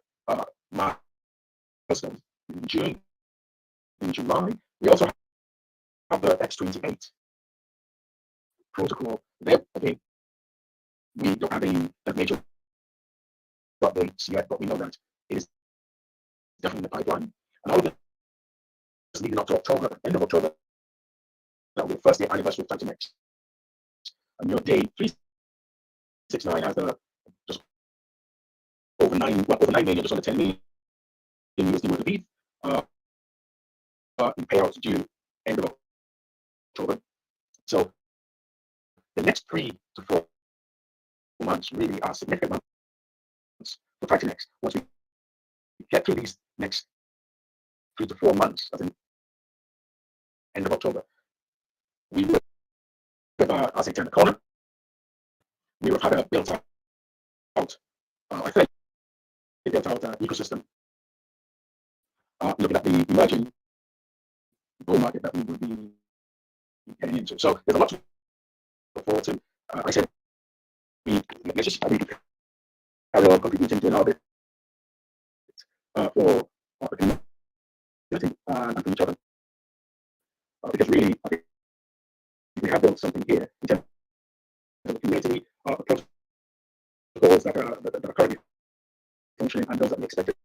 milestones in June. In July, we also have the X28 protocol. There, again, we don't have any major updates yet, but we know that it is definitely in the pipeline. And all of this leading up to October, end of October, that will be the first day anniversary of TitanX. And your day 369 has the just over 9 million, just under 10 million USD worth of ETH. In payouts due end of October. So the next 3 to 4 months really are significant months for TitanX. Once we get through these next 3 to 4 months, as in end of October, we will have, as I turn the corner, we will have a built out, I think, a built out ecosystem. Looking at the emerging bull market that we will be heading into. So there's a lot to look forward to. I said, let's just carry on contributing to an Audit for the community and for each other. Because really, I think we have built something here in terms of the community, protocols that are currently functioning and those that we expected.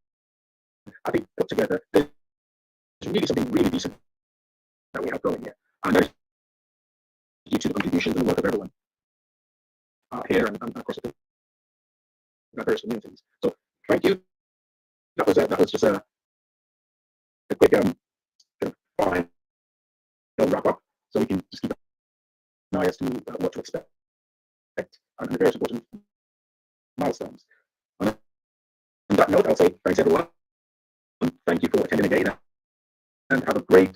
I think put together, there's really something really decent that we have going here. And that is due to the contributions and the work of everyone here and across the various communities. So thank you. That was just a quick final wrap up, so we can just keep an eye as to what to expect and the various important milestones. On that note, I'll say thanks everyone. Thank you for attending again, and have a great